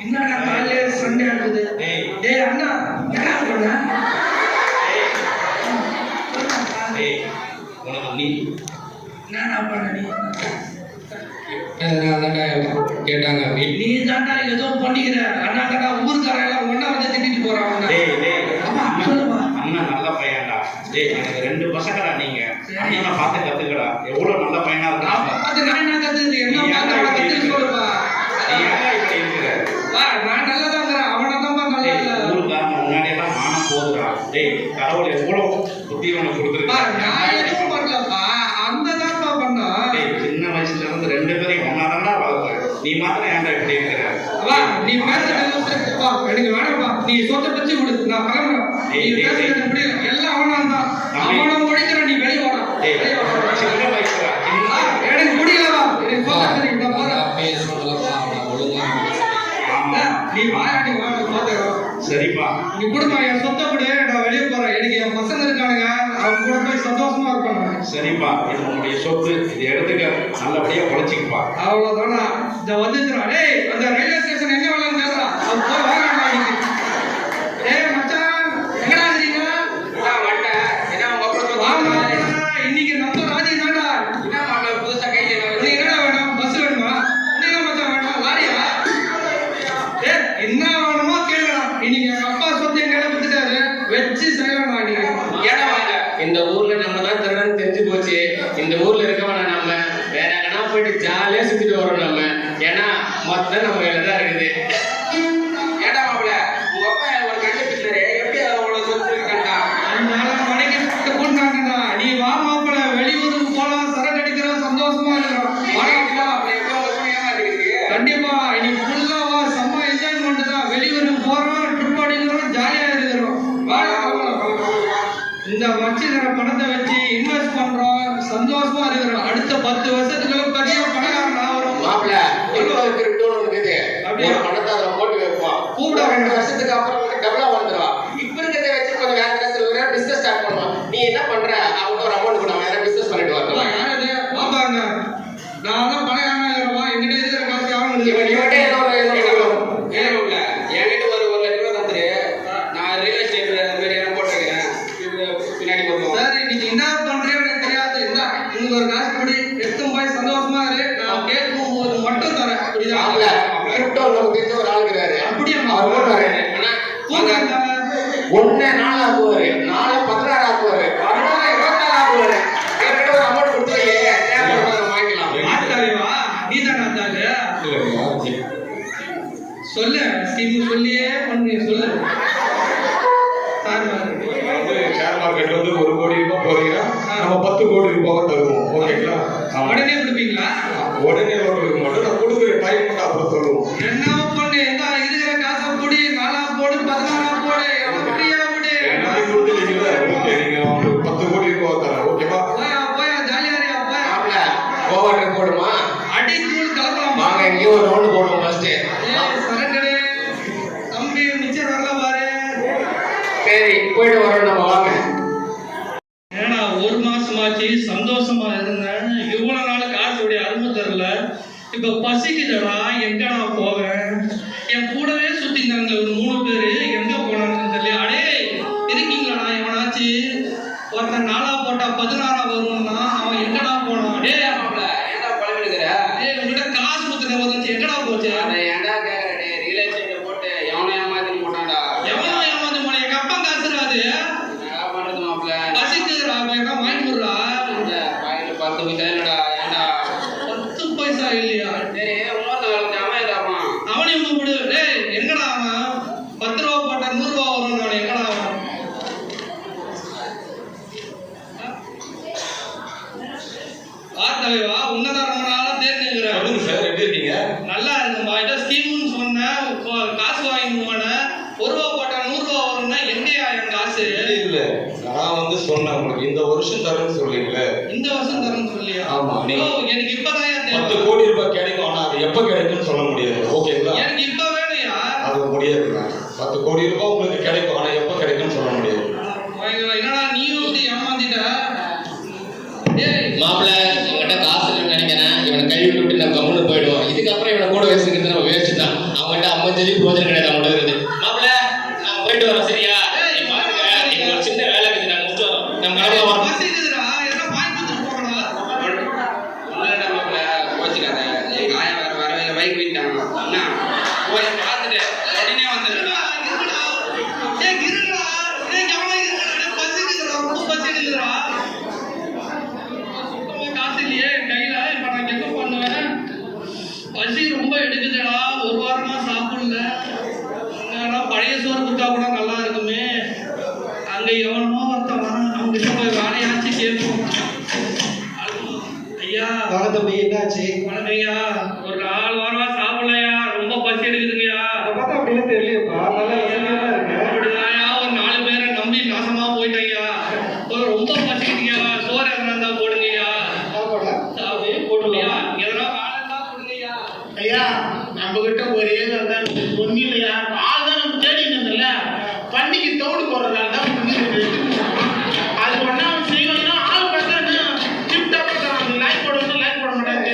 என்னடா காலையில சண்டே ஆகுது? டேய் அண்ணா என்ன பண்ண? உனக்கு நீ என்ன பண்ண? நீ கேட்டாங்க. நீ தாண்டா ஏதோ பண்ணிக்கிற. அண்ணா தாண்டா ஊருக்காரெல்லாம் ஒன்னா வந்து திட்டிட்டு போறான். அண்ணா நல்ல பையன்டா. டேய், எனக்கு 2 பசங்கடா. நீங்க அண்ணனை பார்த்து கத்துக்கடா. எவ்வளவு நல்ல பையனா இருக்கான். அது நான் என்ன கத்துது? என்ன கத்துக்கு சொல்லுப்பா. நீ ஏன்டா இப்படி இருக்கிற? நான் நல்லா தான் இருக்கிறேன். அவனை தான் நல்லா இல்ல. ஊருக்காரன் முன்னாடி எல்லாம் மானம் போகுதுடா. டேய், கடவுள் எவ்வளவு புத்தி உனக்கு கொடுத்துருக்காரு. நான் எதுவும் பண்ணலப்பா. அந்த தான்ப்பா பண்ணா. டேய், சின்ன வயசுல இருந்து 2 பேரையும் ஒன்னாதான்டா வளர்க்குற. நீ மாத்திரம் ஏன்டா இப்படி இருக்கிற? நீ பேசுறது எனக்கு வேணாம்ப்பா. நீ சொத்தை பற்றி கொடு. நான் கிளம்புறேன். நீ பேசுறது முடியல. எல்லாம் அவனால்தான். அவனை ஒழிக்கிற. நீ வெளியே வாடா. சின்ன வயசுல எனக்கு முடியலவா. எனக்கு சொத்தை நான் போறேன். நீ வாயாடி வாங்க பாத்துக்கிறோம். சரிப்பா, நீ கொடுப்பா. என் சொத்தை கொடு. நான் வெளியே போறேன். எனக்கு என் பசங்க இருக்கானுங்க. அவங்க கூட போய் சந்தோஷமா இருப்பாங்க. சரிப்பா, இது உன்னுடைய சொத்து. இது எடுத்துக்க, நல்லபடியா உழைச்சிக்கப்பா. அவ்வளவுதானா? இந்த வந்துச்சுடா. டேய், அந்த ரயில்வே ஸ்டேஷன் எங்க வேலைன்னு கேட்கலாம். அவன் போய் வாங்கடா. டேய் மச்சான், எங்கடா இருக்கீங்க? இன்னைக்கு நம்ம ராஜி தாண்டா. புதுசா கையில என்னடா வேணும்? பஸ் வேணுமா? என்ன மச்சான் வேணும்? லாரியா? டேய், என்ன வேணுமோ கேளுடா. இன்னைக்கு எங்க அப்பா சொத்து எங்க வித்துட்டாரு. வச்சு செய்யணும். இந்த ஊர்ல நம்ம தான் திருடன்னு தெரிஞ்சு போச்சு. இந்த ஊர்ல இருக்கவன நம்ம வேற எங்கன்னா போயிட்டு ஜாலியா சுத்திட்டு வரோம் நம்ம. ஏன்னா மொத்தம் நம்ம கையில தான் இருக்குது. ஏடா மாப்பிள்ள, உங்க அப்பா ஒரு கண்டு பிடிச்சாரு. எப்படி அவ்வளவு சொத்து இருக்கா? அதனால மனைக்கு கூட்டாங்கடா. நீ வா மாப்பிள்ள, வெளியூருக்கு போலாம், சரக்கு அடிக்கிறோம், சந்தோஷமா இருக்கிறோம். கண்டிப்பா இன்னைக்கு ஃபுல்லா வா. செம்ம என்ஜாய்மெண்ட் தான். வெளியூருக்கு போறோம், ட்ரிப் அடிக்கிறோம், ஜாலியா இருக்கிறோம். இந்த வச்சுக்கிற பணத்தை வச்சு இன்வெஸ்ட் பண்றோம், சந்தோஷமா இருக்கிறோம். அடுத்த 10 வருஷத்துக்குள்ள பெரிய பணக்காரன் ஆகிறோம். மாப்பிள்ள, அப்படியே பணத்தை அதுல போட்டு வைப்போம். கூட 2 வருஷத்துக்கு அப்புறம் வந்து டபுளா வந்துடும். இப்ப இருக்கிறத வச்சு கொஞ்சம் வேற ஏதாவது பிசினஸ் ஸ்டார்ட் பண்ணுவோம். நீ என்ன பண்ற? அவங்க ஒரு அமௌண்ட் கூட வேற பிசினஸ் பண்ணிட்டு வரணும். யாரு பாப்பாங்க? நான் தான் பணக்காரன் ஆகிறவா. காசு கொடு, எடுத்து போய் சந்தோஷமா இரு. நான் கேட்கும் போது மட்டும் தரேன். புரியுதா? ஒரு ஆள் இருக்கிறாரு. அப்படியே ஒன்னு 4 ஆக்குவாரு, 4 16 ஆக்குவாரு, 16 24 ஆக்குவாரு. ஏற்கனவே ஒரு அமௌண்ட் கொடுத்து வாங்கிக்கலாம். நீ தானே சொல்லு, ஸ்கீம் சொல்லியே பண்ணி சொல்லு. ஷேர் மார்க்கெட் வந்து 1 கோடி ரூபாய் போறீங்கன்னா நம்ம 10 கோடி ரூபாய் தருவோம். ஓகேங்களா? உடனே கொடுப்பீங்களா? உடனே கொடுக்க மாட்டோம். நான் கொடுக்குற டைம் மட்டும் அப்புறம் சொல்லுவோம். என்ன பண்ணு, எங்க இருக்கிற காசை போடு, 4 போடு, 16 போடு, எப்படியா விடு. நான் கொடுத்துட்டீங்களா? ஓகே, நீங்க 10 கோடி ரூபாய் தரேன். ஓகேவா? போயா ஜாலியா இருக்கியா? போயா கோவா ட்ரிப் போடுமா? அடி தூள் கலக்கலாம். வாங்க இங்கே ஒரு ரவுண்ட் போடுவோம் ஃபர்ஸ்ட். சரக்கடே தம்பி மிச்சர் வரல பாரு. சரி போயிட்டு வரோம் நம்ம வாங்க. ஏன்னா 1 மாசமாச்சு சந்தோஷமா இருந்தேன். இவ்வளவு நாள் காசுடைய அருமை தரல. இப்ப பசிக்குதடா, எங்கடா போவேன்? என் கூடவே சுத்தினாங்க ஒரு 3 பேரு. எங்க போனாங்கன்னு தெரியல. அடே இருக்கீங்களாடா? எவனாச்சு ஒருத்தன் 4 போட்டா 16 வரும்னா அவன் எங்கடா போனான்? டே ஏன்டா பழகிடுகிற? டேய் உங்ககிட்ட காசு குத்துன வந்துச்சு, எங்கடா போச்சு? ஏன்டா கேக்குற? டே ரியல் எஸ்டேட் போட்டு எவனோ ஏமாத்தி போட்டான்டா. எவனோ ஏமாந்து போன? எங்க அப்பா காசுடா அது. என்ன பண்றது மாப்ள? பசிக்குதுடா, என்ன வாங்கி கொடுடா. இந்த பாயில 10 பைசா இல்லடா. ஏன்டா 10 பைசா இல்லையா? சரி இன்னொருத்த வேலை அமையலாமா? அவனையும் கூப்பிடு. டேய் எங்கடா அவன்? 10 ரூபா போட்டா 100 ரூபா வரும். நான் எங்கடா அவன்? தலைவா உன்னதான் ரொம்ப நாளா தேர்ந்தெடுக்கிறேன். சொல்லுங்க சார், எப்படி இருக்கீங்க? நல்லா இருக்குமா? ஏதோ ஸ்கீம்னு சொன்னேன், காசு வாங்கிடுவானே. 1 ரூபா போட்டா 100 ரூபா வரும்னா எங்கேயா என் காசு? இல்ல நான் வந்து சொன்னேன் உங்களுக்கு இந்த வருஷம் தரேன்னு சொல்றீங்களே. இந்த வருஷம் தரேன்னு சொல்லியா? ஆமா. எனக்கு இப்பதான் 10 கோடி ரூபாய் கிடைக்கும். ஆனா அது எப்ப கிடைக்கும்னு சொல்ல முடியாது. ஓகேங்களா? எனக்கு இப்ப வேணும்யா. அது முடியாதுங்க. 10 கோடி ரூபாய் உங்களுக்கு கிடைக்கும். ஆனா எப்ப கிடைக்கும்னு சொல்ல முடியாது. என்னடா நீயும் வந்து ஏமாந்திட்ட? மாப்பிள்ள இவன்கிட்ட காசு இல்லைன்னு நினைக்கிறேன். இவனை கழுவி விட்டு நம்ம கம்முன்னு போயிடுவோம். இதுக்கப்புறம் இவனை கூட வயசுக்கு நம்ம வேஸ்ட் தான். அவன்கிட்ட 50 பிரோஜனம் கிடையாது. அவனோட இருக்குது. மாப்பிள்ள நான் போயிட்டு வரோம். சரியா? நீ பாருங்க, எனக்கு ஒரு சின்ன வேலை இருக்குது. நாங்க முடிச்சு வரோம். நம்ம கடவுள வரோம். கோச்சிக்காத. எங்க ஆயா வரவே பைக் போயிட்டாங்க. என்ன போய் பார்த்துட்டு உடனே வந்துடுறா. பசி ரொம்ப எடுக்குதுடா. 1 வாரமா சாப்பிடல. பழைய சோறு கொடுத்தா கூட நல்லா இருக்குமே. அங்க எவனோ ஒருத்தன் வரான். அவங்க கிட்ட போய் வேலையாச்சு கேட்போம். ஐயா தம்பி என்னாச்சு? வணக்கம்யா. ஒரு 4 வாரமா சாப்பிடலையா. ரொம்ப பசி எடுக்குதுங்கய்யா. பார்த்தா அப்படின்னு தெரியலையப்பா. நல்லா இருக்கு. அப்படிதான்யா ஒரு 4 பேரை நம்பி நாசமா போயிட்டேங்கய்யா. ரொம்ப பசிக்குதுங்கய்யா. சோறு எதனா இருந்தா போடுங்கய்யா. போட்டுலையா? எதனா ஐயா நம்ம கிட்ட ஒரே ஒன்னும் இல்லையா. ஆள் தான் நம்ம தேடிட்டு இருந்தல. பண்டிகை தோடு போடுறதால தான் அது ஒன்னா செய்வாங்கன்னா ஆள் பார்த்தா டிப்டா லைக் போடுவாங்க, லைக் போட மாட்டாங்க.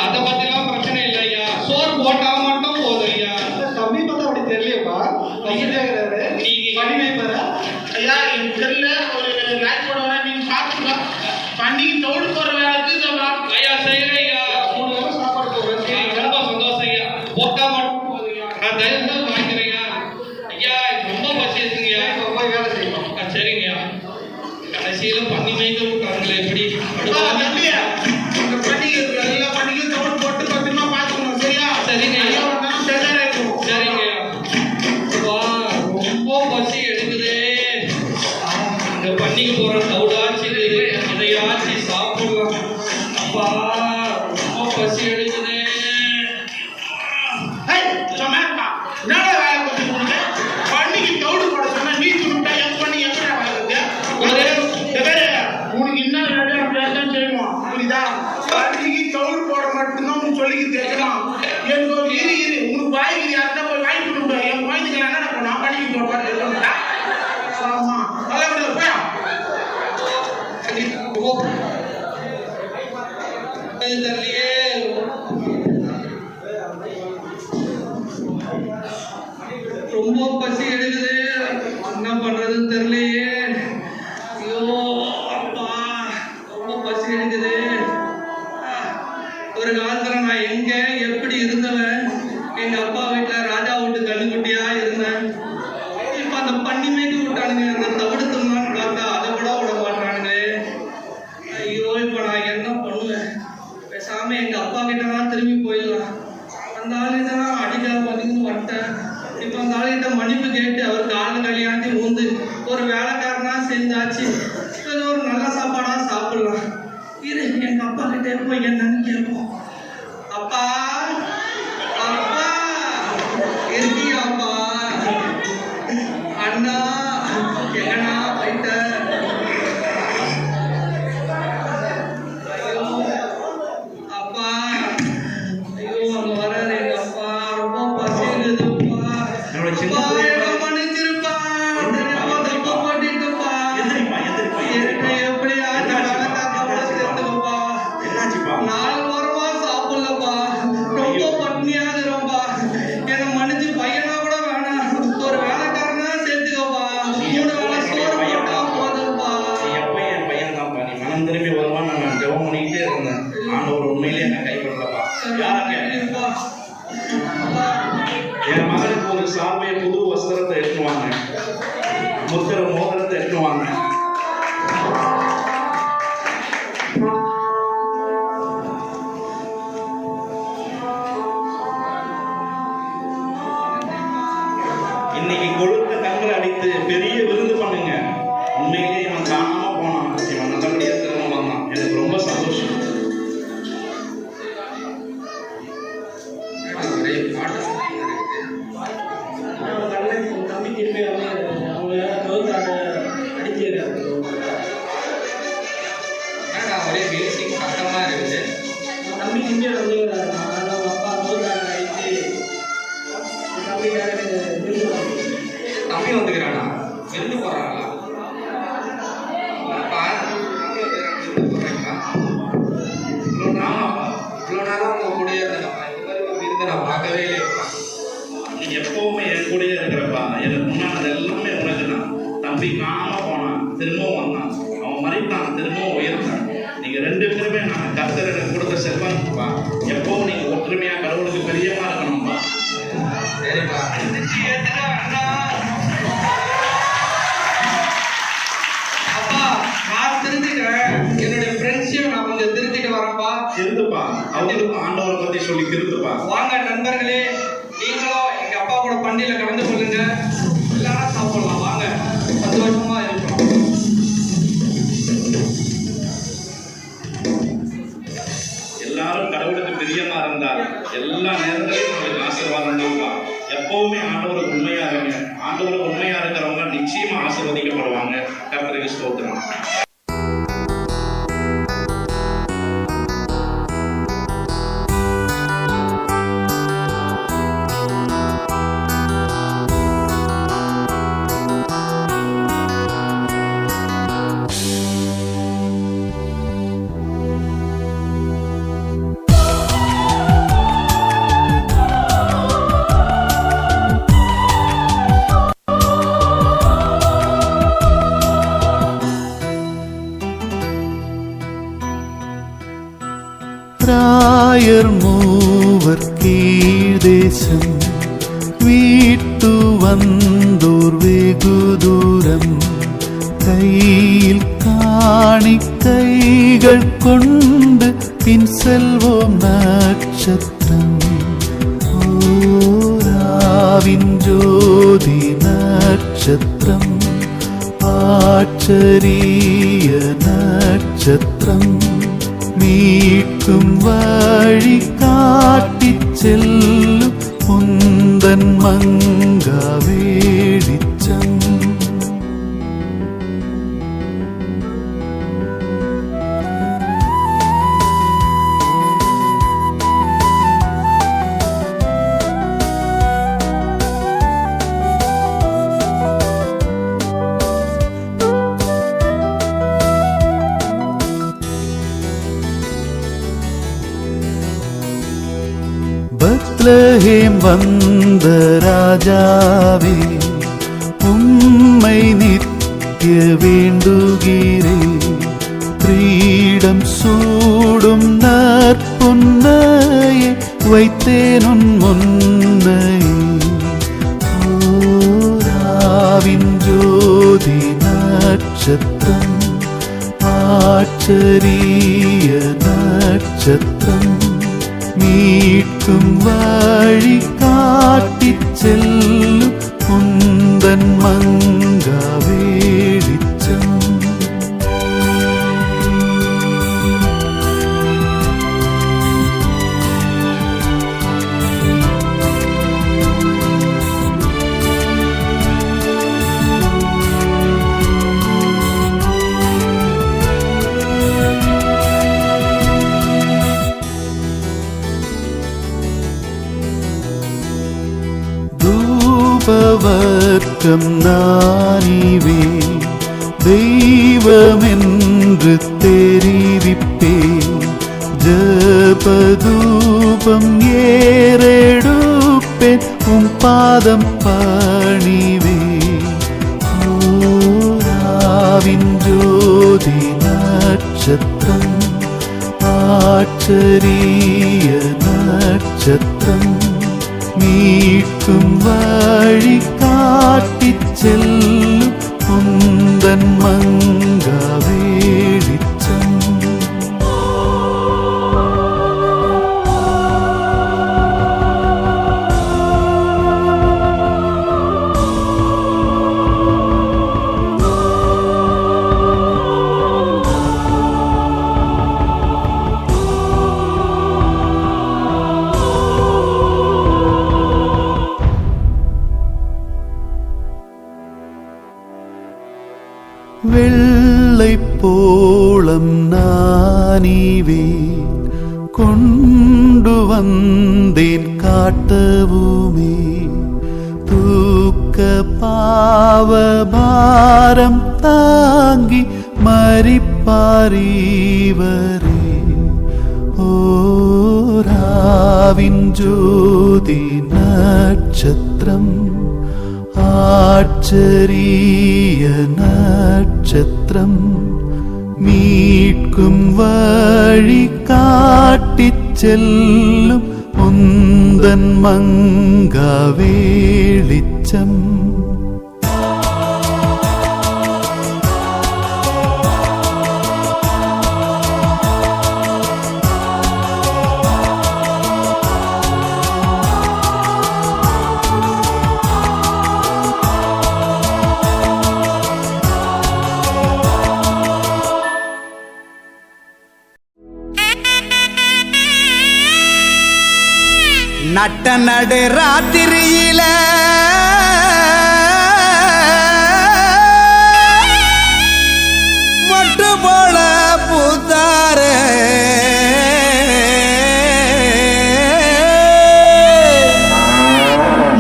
அதை பத்திலாம் பிரச்சனை இல்லை ஐயா. சோறு போட்டா மட்டும் போதும் ஐயா. தம்பி பார்த்தா அப்படி தெரியலையப்பா. ஐயா என் தெரியல ஒரு லைக் போடுவாங்க. நீங்க பாத்துக்கலாம். பண்டிகை தோடு போற வேலைக்கு ஐயா செய்யறேன் ஐயா. 3 நேரம் சாப்பாடு போடுறேன். ரொம்ப சந்தோஷம் ஐயா. போட்டா மட்டும் போதும் ஐயா. நான் தயவு வாங்கிக்கிறேன் ஐயா. ரொம்ப பசி இருக்குங்கய்யா. வேலை செய்யணும். சரிங்கய்யா. கடைசியில பண்ணி வைக்க விட்டாங்களே எப்படி? இந்த பண்டிகை எல்லா பண்டிகையும் தோடு போட்டு பத்திரமா பாத்துக்கணும். சரியா? சரிங்க ஐயா. சரிங்கய்யா. ரொம்ப பசி எடுக்குதே. இந்த பண்டிகை போற தவுடாச்சு இதையாச்சு சாப்பிடலாம். அப்பா ரொம்ப பசி எடுக்குதே. என்னடா வேலை கொடுத்து பண்டிகை தோடு போட சொன்னா நீ சொல்லிட்டா என் பண்ணி எப்படி வேலை உனக்கு என்ன வேலை செய்வோம். புரியுதா? பண்டிகை தோடு போட மட்டும்தான் சொல்லிக்கு தெரியலாம். எனக்கு ஒரு இரு உனக்கு வாய்க்கு யார்தான் போய் வாங்கி கொடுப்ப. என் குழந்தைங்க என்ன பண்ணா பண்டிகை தோடு போட்டா. ஆமா நல்லா விட போயா. தெரியலையே. ரொம்ப பசி எடுக்குது. என்ன பண்றதுன்னு தெரியலையே. ஐயோ அப்பா ரொம்ப பசி எடுக்குது. ஒரு காலத்துல நான் எங்க எப்படி இருந்தவன், எங்க அப்பா வீட்டுல ராஜா வீட்டு கண்ணுக்குட்டியா இருந்தேன். இப்ப அந்த பண்ணி மேய்க்கு விட்டானுங்க, அந்த தவிடு தும்மான்னு பார்த்தா அதை கூட விட மாட்டானுங்க. ஐயோ, இப்ப நான் என்ன பண்ணுவேன்? பேசாம எங்க அப்பா கிட்ட தான் திரும்பி போயிடலாம். அந்த ஆளுகிட்ட தான் அடிக்காம வந்துன்னு வந்துட்டேன். இப்ப அந்த ஆளுகிட்ட மன்னிப்பு கேட்டு அவர் காலில் கல்யாணத்தி ஊந்து ஒரு வேலைக்காரனா சேர்ந்தாச்சு. ஏதோ ஒரு நல்ல சாப்பாடா சாப்பிடலாம். இது எங்க அப்பா கிட்ட போய் என்னன்னு கேட்போம். அப்பா, அப்பா இருக்கியாப்பா? அண்ணா எங்கண்ணா போயிட்ட? ஐயோ அப்பா, ஐயோ அங்க வராரு எங்க அப்பா. ரொம்ப பசி இருக்குதுப்பா. என்ன மன்னிச்சிருப்பா, தெரியாம தப்பா பண்ணிட்டுப்பா. எப்படி நாலு வாரமா சாப்பிடலப்பா, ரொம்ப பட்னியா இருக்கிறோம்ப்பா. என்ன மன்னிச்சு பையனா கூட வேணாம், ஒரு வேலைக்காரனா சேர்த்துக்கப்பா. 3 வேளை சோறு போட்டா போதும்ப்பா. என் பையன் தான்ப்பா, நீ மனம் திரும்பி வருவான்னு நான் ஜெபம் பண்ணிக்கிட்டே இருந்தேன். ஆண்டவர் உண்மையிலே என்ன கைவிடலப்பா. என் மகனுக்கு ஒரு சார்பை புது வஸ்திரத்தை எடுத்துவாங்க, முத்திர மோதிரத்தை எடுத்துவாங்க. இன்னைக்கு கொழுத்த கண்களை அடித்து பெரிய விருந்து பண்ணுங்க. உண்மையிலே இவன் காணாம போனான், இவன் நல்லபடியா திரும்ப வந்தான். எனக்கு ரொம்ப சந்தோஷம். தம்பி திரும்பி அவங்க அடிச்சிருக்காங்க. ஒரே பேசிக் கஷ்டமா இருக்குது. தம்பி திரும்பி வந்துக்கிறாரு. அவங்க அப்பா நோக்காக அடிச்சு தம்பி வந்துக்கிறானா? விருந்து போறாங்களா? இவ்வளோ நேரம் உங்க கூடயே இருந்தேன்ப்பா. இந்த மாதிரி ஒரு விருந்து நான் பார்க்கவே இல்லையப்பா. நீ எப்பவுமே என் கூடயே இருக்கிறப்பா. எனக்கு முன்னாடி எல்லாமே உனக்கு தான். தம்பி காணாம போனான், திரும்பவும் வந்தான். அவன் மறைத்தான், திரும்பவும் உயர்ந்தான். நீங்க 2 பேருமே நான் கர்த்தர் எனக்கு கொடுத்த செல்வம்ப்பா. எப்பவும் நீங்க ஒற்றுமையா கடவுளுக்கு பிரியமா இருக்கணும்பா. சரிப்பா, அப்பா நான் திருத்திட்டேன். என்னுடைய ஃப்ரெண்ட்ஸையும் நான் கொஞ்சம் திருத்திட்டு வரேன்ப்பா. திருந்துப்பா, அவங்களுக்கும் ஆண்டவரை பத்தி சொல்லி திருந்துப்பா. வாங்க நண்பர்களே, நீங்களும் எங்க அப்பா கூட பண்டிகையில கலந்து கொள்ளுங்க. எல்லாரும் சாப்பிடலாம். வாங்க, சந்தோஷமா இருக்கும். எல்லாரும் கடவுளுக்கு பிரியமா இருந்தால் எல்லா நேரத்திலையும் உங்களுக்கு ஆசீர்வாதம் தான்ப்பா. எப்பவுமே ஆண்டவருக்கு உண்மையா இருங்க. ஆண்டவருக்கு உண்மையா இருக்கிறவங்க நிச்சயமா ஆசீர்வதிக்கப்படுவாங்க. கர்த்தருக்கு ஸ்தோத்திரம். ராயர் மூவர் கீழ்தேசம் வீட்டு வந்தோர் வெகு தூரம் கையில் காணிக்கைகள் கொண்டு பின் செல்வோம் நட்சத்திரம் ஓராவின் ஜோதி நட்சத்திரம் ஆச்சரிய நட்சத்திரம் மீட்கும் வழி காட்டிச் செல்லும் உந்தன் மங்கா வேடிச்சம் பெத்லஹேம் வந்த ராஜாவே உம்மை நித்திய வேண்டுகிறேன் கிரீடம் சூடும் நற்பொன்னையை வைத்தேன் உன் முன்னை. ஓராவின் ஜோதி நட்சத்திரம், ஆச்சரிய நட்சத்திரம், மீட்கும் வழி காட்டிச் செல்லும் உந்தன் மங்கா வெளிச்சம். தூபவர்க்கம் நானிவே தெய்வமென்று தெரிவிப்பேன். ஜபதூபம் ஏறெடுப்பேன், உம் பாதம் பணிவே. ஓராவின் ஜோதி நட்சத்திரம், ஆச்சரிய நட்சத்திரம், மீட்கும் வழி காட்டிச் செல்லும் உந்தன் மங்கா வெளிச்சம். வெள்ளை போளம் நானிவே கொண்டு வந்தேன் காட்டவுமே. தூக்க பாவபாரம் தாங்கி மரிப்பாரிவரே. ஓராவின் ஜோதி நட்சத்திரம், ஆச்சரிய நட்சத்திரம், மீட்கும் வழி காட்டிச் செல்லும் உந்தன் மங்கா வெளிச்சம். நட்ட நடு ராத்திரியில மொட்டு போல பூத்தாரே.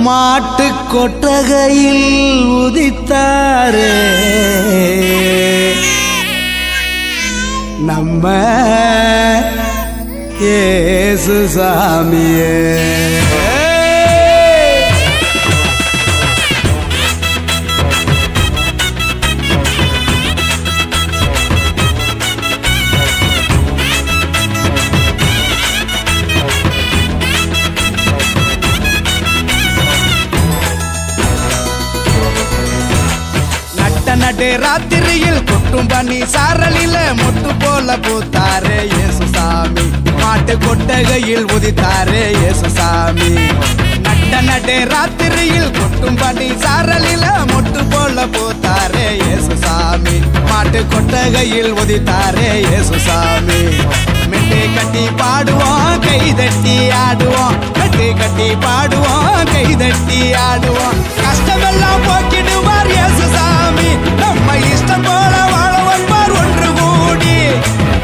மாட்டு கொட்டகையில் உதித்தாரே நம்ம இயேசு சாமியே. நடு ராத்திரியில் கொட்டும் பனி சாரலில மொட்டு போல பூத்தாரே இயேசு சாமி. மாட்டு கொட்டகையில் உதித்தாரே இயேசு சாமி. நடு ராத்திரியில் கொட்டும் பனி சாரலில மொட்டு போல பூத்தாரே இயேசு சாமி. மாட்டு கொட்டகையில் உதித்தாரே இயேசு சாமி. மெட்டு கட்டி பாடுவோம், கை தட்டி ஆடுவோம். மெட்டு கட்டி பாடுவோம், கை தட்டி ஆடுவோம். கஷ்டமெல்லாம் போக்கிடுவார் இயேசு சாமி. நம்ம இஷ்டம் போல வாழ வைப்பார் ஒன்று கூடி.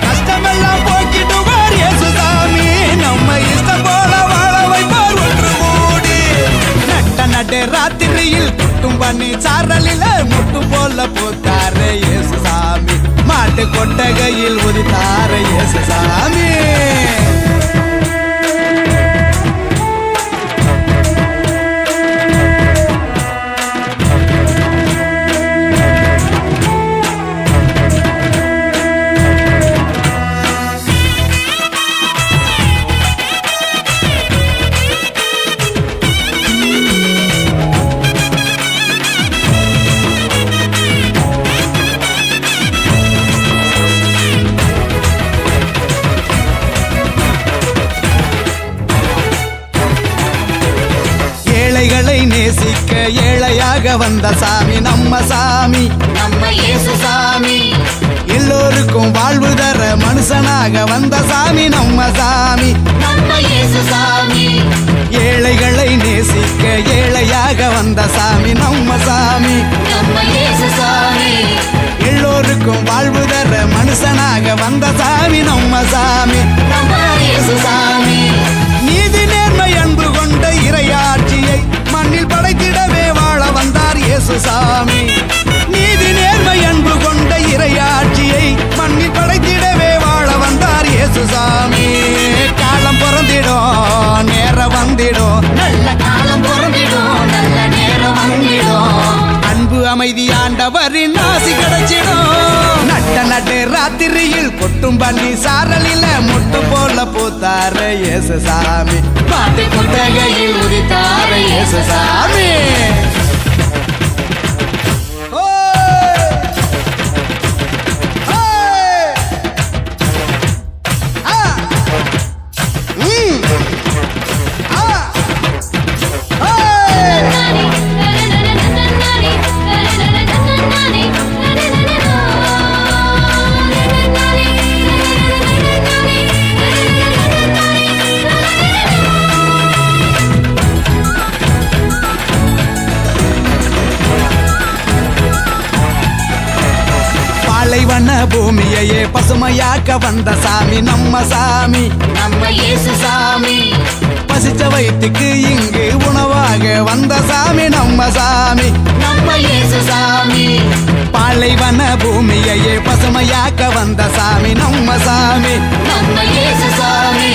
கஷ்டமெல்லாம் போக்கிடுவார் இயேசு சாமி. நம்ம இஷ்டம் போல வாழ வைப்பார் ஒன்று கூடி. நடு ராத்திரியில் கொட்டும் பனி சாரலில முட்டு போல பூத்தாரே இயேசு சாமி. மாட்டு கொட்டகையில் உதித்தாரே இயேசு சாமி. நேசிக்க ஏழையாக வந்த சாமி நம்ம சாமி, நம்ம இயேசு சாமி. எல்லோருக்கும் வாழ்வு தர மனுஷனாக வந்த சாமி நம்ம சாமி, நம்ம இயேசு சாமி. ஏழைகளை நேசிக்க ஏழையாக வந்த சாமி நம்ம சாமி, நம்ம இயேசு சாமி. எல்லோருக்கும் வாழ்வு தர மனுஷனாக வந்த சாமி நம்ம சாமி, நம்ம இயேசு சாமி. நீதி நேர்மை அன்பு கொண்ட இறையாட்சியை மண்ணில் படைத்திடவே வாழ வந்தார் இயேசு சாமி. நீதி நேர்மை அன்பு கொண்ட இறையாட்சியை மண்ணில் படைத்திடவே வாழ வந்தார் இயேசு சாமி. காலம் பிறந்திடும் நேரம் வந்திடும், நல்ல காலம் பிறந்திடும், நல்ல நேரம் வந்திடும். அன்பு அமைதி ஆண்டவரின் ஆசி கிடைச்சிடும். நட்ட நட்டு ராத்திரியில் கொட்டும் பண்ணி சாரலில முட்டு போல பூத்தார இயேசு சாமி, பாட்டு கொட்டகையில் உதித்தார இயேசு சாமி. பாலைவன பூமியையே பசுமையாக்க வந்த சாமி நம்ம சாமி, நம்ம இயேசு சாமி. பசிச்ச வயிற்றுக்கு இங்கு உணவாக வந்த சாமி நம்ம சாமி, நம்ம இயேசு சாமி. பாலைவன பூமியையே பசுமையாக்க வந்த சாமி நம்ம சாமி, நம்ம இயேசு சாமி.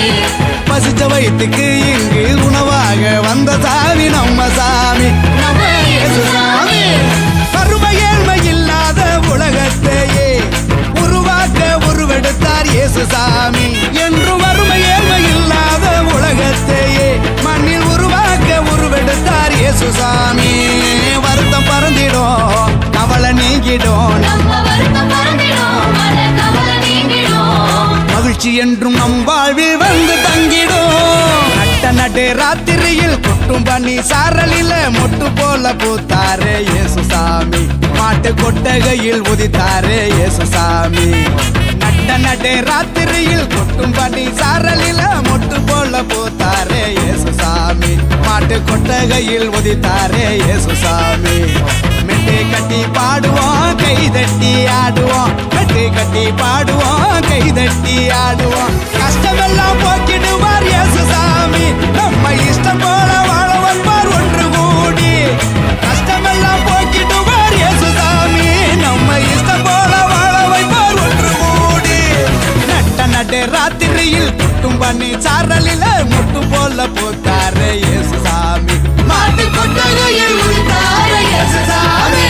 பசிச்ச வயிற்றுக்கு இங்கு உணவாக வந்த சாமி நம்ம சாமி, நம்ம இயேசு சாமி. வறுமை ஏழ்மை இல்லாத உலகத்தையே உருவாக்க உருவெடுத்தார் இயேசு சாமி. என்று வறுமை ஏழ்மை இல்லாத உலகத்தையே மண்ணில் உருவாக்க உருவெடுத்தார் இயேசு சாமி. வருத்தம் பறந்திடும் கவலை நீங்கிடும், நம்ம வருத்தம் பறந்திடும், மன கவலை நீங்கிடும். மகிழ்ச்சி என்றும் நம் வாழ்வில் வந்து தங்கிடும். நட்ட நடு ராத்திரியில் கொட்டும் பண்ணி சாரலில மொட்டு போல பூத்தாரே இயேசு சாமி, மாட்டு கொட்டகையில் உதித்தாரே இயேசு சாமி. நட்ட நடு ராத்திரியில் கொட்டும் பண்ணி சாரலில மொட்டு போல பூத்தாரே இயேசு சாமி, மாட்டு கொட்டகையில் உதித்தாரே இயேசு சாமி. மெட்டு கட்டி பாடுவோம் கை தட்டி ஆடுவோம், மெட்டு கட்டி பாடுவோம் கை தட்டி ஆடுவோம். கஷ்டமெல்லாம் போக்கிடுவார் இயேசு சாமி, நம்ம இஷ்டம் போல வாழ வைப்பார் ஒன்று கூடி. கஷ்டமெல்லாம் போக்கிடுவார் இயேசு சாமி, நம்ம இஷ்டம் போல வாழ வைப்பார் ஒன்று கூடி. நட்ட நடு ராத்திரியில் குட்டும் பண்ணி சாரலில முட்டு போல போத்தாரே இயேசு சாமி, மாட்டு கொட்டகையில் உதித்தார இயேசு சாமி.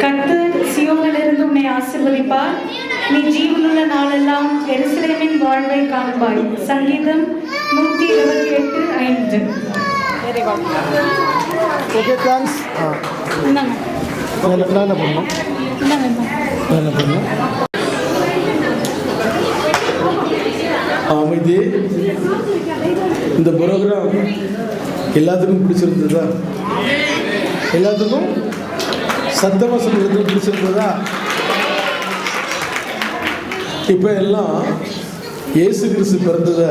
கர்த்தர் சியோனிலிருந்து உன்னை ஆசீர்வதிப்பார். நீ ஜீவனுள்ள நாளெல்லாம் எருசலேமின் வாழ்வை காண்பாய். சங்கீதம் 128:5. Okay thanks. என்ன பண்ணணும் என்ன பண்ணணும் அமைதி. இந்த ப்ரோக்ராம் எல்லாத்துக்கும் பிடிச்சிருந்ததா? எல்லாத்துக்கும் சத்தமாக சொல்கிறது பிடிச்சிருந்ததா? இப்போ எல்லாம் இயேசு கிறிஸ்து பிறந்ததை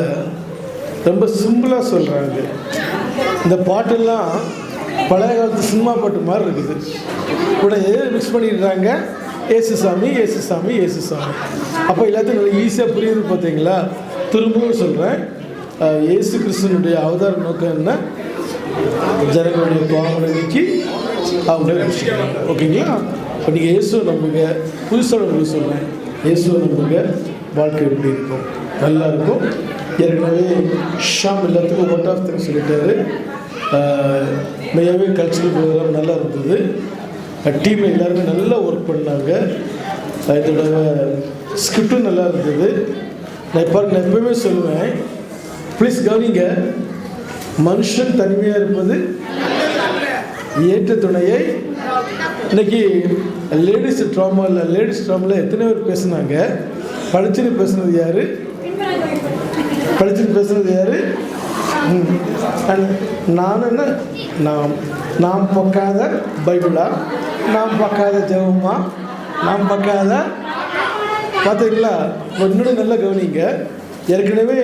ரொம்ப சிம்பிளாக சொல்கிறாங்க. இந்த பாட்டெல்லாம் பழைய காலத்து சினிமா பாட்டு மாதிரி இருக்குது. கூட மிக்ஸ் பண்ணிடுறாங்க, ஏசுசாமி ஏசுசாமி ஏசுசாமி. அப்போ எல்லாத்தையும் நல்லா ஈஸியாக புரியுது பார்த்தீங்களா? திரும்பவும் சொல்கிறேன், இயேசு கிறிஸ்துவனுடைய அவதார நோக்கம் என்ன? ஜனங்களுடைய பாவங்களை நீக்கி அவங்களே ரட்சிக்கணும். ஓகேங்களா? இப்போ நீங்கள் இயேசுவை நம்புங்க. புதுசோட உங்களுக்கு சொல்கிறேன், இயேசுவை நம்புங்க. வாழ்க்கை எப்படி இருக்கும்? நல்லா இருக்கும். ஏற்கனவே ஷாம் எல்லாத்துக்கும் ஒன் ஆஃப் திங் சொல்லிட்டாரு. மெய்யாவே கல்ச்சரல் ப்ரோக்ராம் நல்லா இருந்தது. டீமில் எல்லாருமே நல்லா ஒர்க் பண்ணாங்க. இதோட ஸ்கிரிப்டும் நல்லா இருந்தது. நான் எப்பவுமே சொல்லுவேன், ப்ளீஸ் கவனிங்க, மனுஷன் தனிமையாக இருப்பது ஏற்ற துணையை. இன்னைக்கு லேடிஸ் ட்ராமாவில் எத்தனை பேர் பேசுனாங்க? படிச்சுன்னு பேசுனது யாரு? நான் என்ன, நாம் பார்க்காத பைபிளா, நாம் பார்க்காத ஜெபமா, நாம் பார்க்காத பார்த்தீங்களா? இன்னொன்று நல்லா கவனிங்க. ஏற்கனவே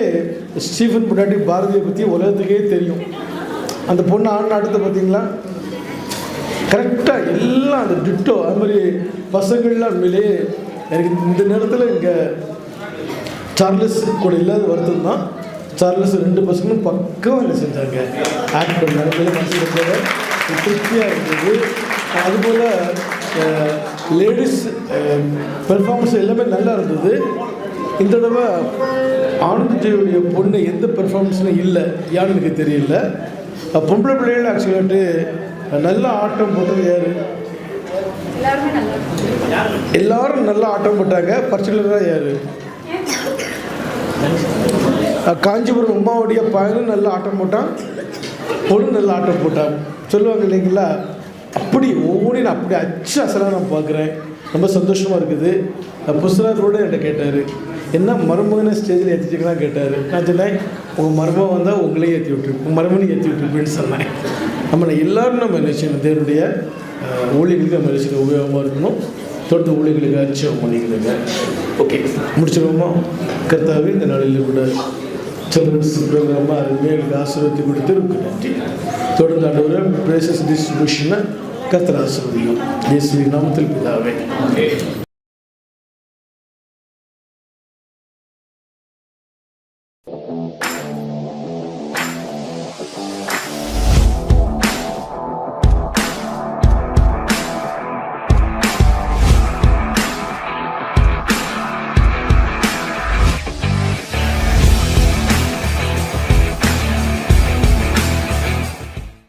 ஸ்டீஃபன் பொண்டாட்டி பாரதியை பற்றி உலகத்துக்கே தெரியும். அந்த பொண்ணு ஆண் அடுத்த பார்த்தீங்களா, கரெக்டாக எல்லாம் அந்த டிட்டோ. அது மாதிரி பசங்கள்லாம் உண்மையிலேயே எனக்கு இந்த நேரத்தில் இங்கே சார்லஸ் கூட இல்லாத வருத்தம் தான். சார்லஸ் 2 பசங்களும் பக்கம் என்ன செஞ்சாங்க, ஆக்ட் பண்ணாங்க. மனசு திருப்தியாக இருந்தது. அதுபோல் லேடிஸ் பெர்ஃபார்மன்ஸ் எல்லாமே நல்லா இருந்தது. இந்த தடவை ஆனந்த்ஜியுடைய பொண்ணு எந்த பெர்ஃபார்மன்ஸ்லும் இல்லை, யாருன்னு எனக்கு தெரியல. பொம்பளை பிள்ளைகள் ஆக்சுவலாட்டு நல்ல ஆட்டம் போட்டது யார்? எல்லாரும் நல்லா ஆட்டம் போட்டாங்க. பர்டிகுலராக யார்? காஞ்சிபுரம் உமாவுடைய பையனும் நல்ல ஆட்டம் போட்டான், பொண்ணு நல்ல ஆட்டம் போட்டான் சொல்லுவாங்க இல்லைங்களா? அப்படி ஒவ்வொன்றையும் அப்படி அசலாக நான் பார்க்குறேன். ரொம்ப சந்தோஷமாக இருக்குது. புஸ்தகர் கூட என்கிட்ட கேட்டார், என்ன மருமகனை ஸ்டேஜில் ஏற்றிச்சிக்கலாம் கேட்டார். நான் சொன்னேன், உங்கள் மருமகன் வந்தால் உங்களையும் ஏற்றி விட்டுருப்பேன், உங்கள் மருமகனையும் ஏற்றி விட்டுருப்பேன்னு சொன்னேன். நம்ம எல்லோரும் நம்ம நினைச்சோம் தேவனுடைய ஊழியர்களுக்கு நம்ம நினைச்சது உபயோகமாக இருக்கணும். தொடர்ந்து ஊழியர்களுக்கு அரிச்சம் பண்ணிக்கிறேங்க. ஓகே, முடிச்சிடுவோமா? கர்த்தாவே, இந்த நாளில் கூட சில்ட்ரன்ஸ் ப்ரோக்ராமாக அருமையாக எங்களுக்கு ஆசீர்வாதத்தை கொடுத்துருக்கு. நன்றி. தொடர்ந்து ஆண்டவரை பிரேசஸ் டிஸ்ட்ரிபியூஷனை கர்த்தர் ஆசீர்வதிக்கும். இயேசுவின் நாமத்தில் பிதாவே.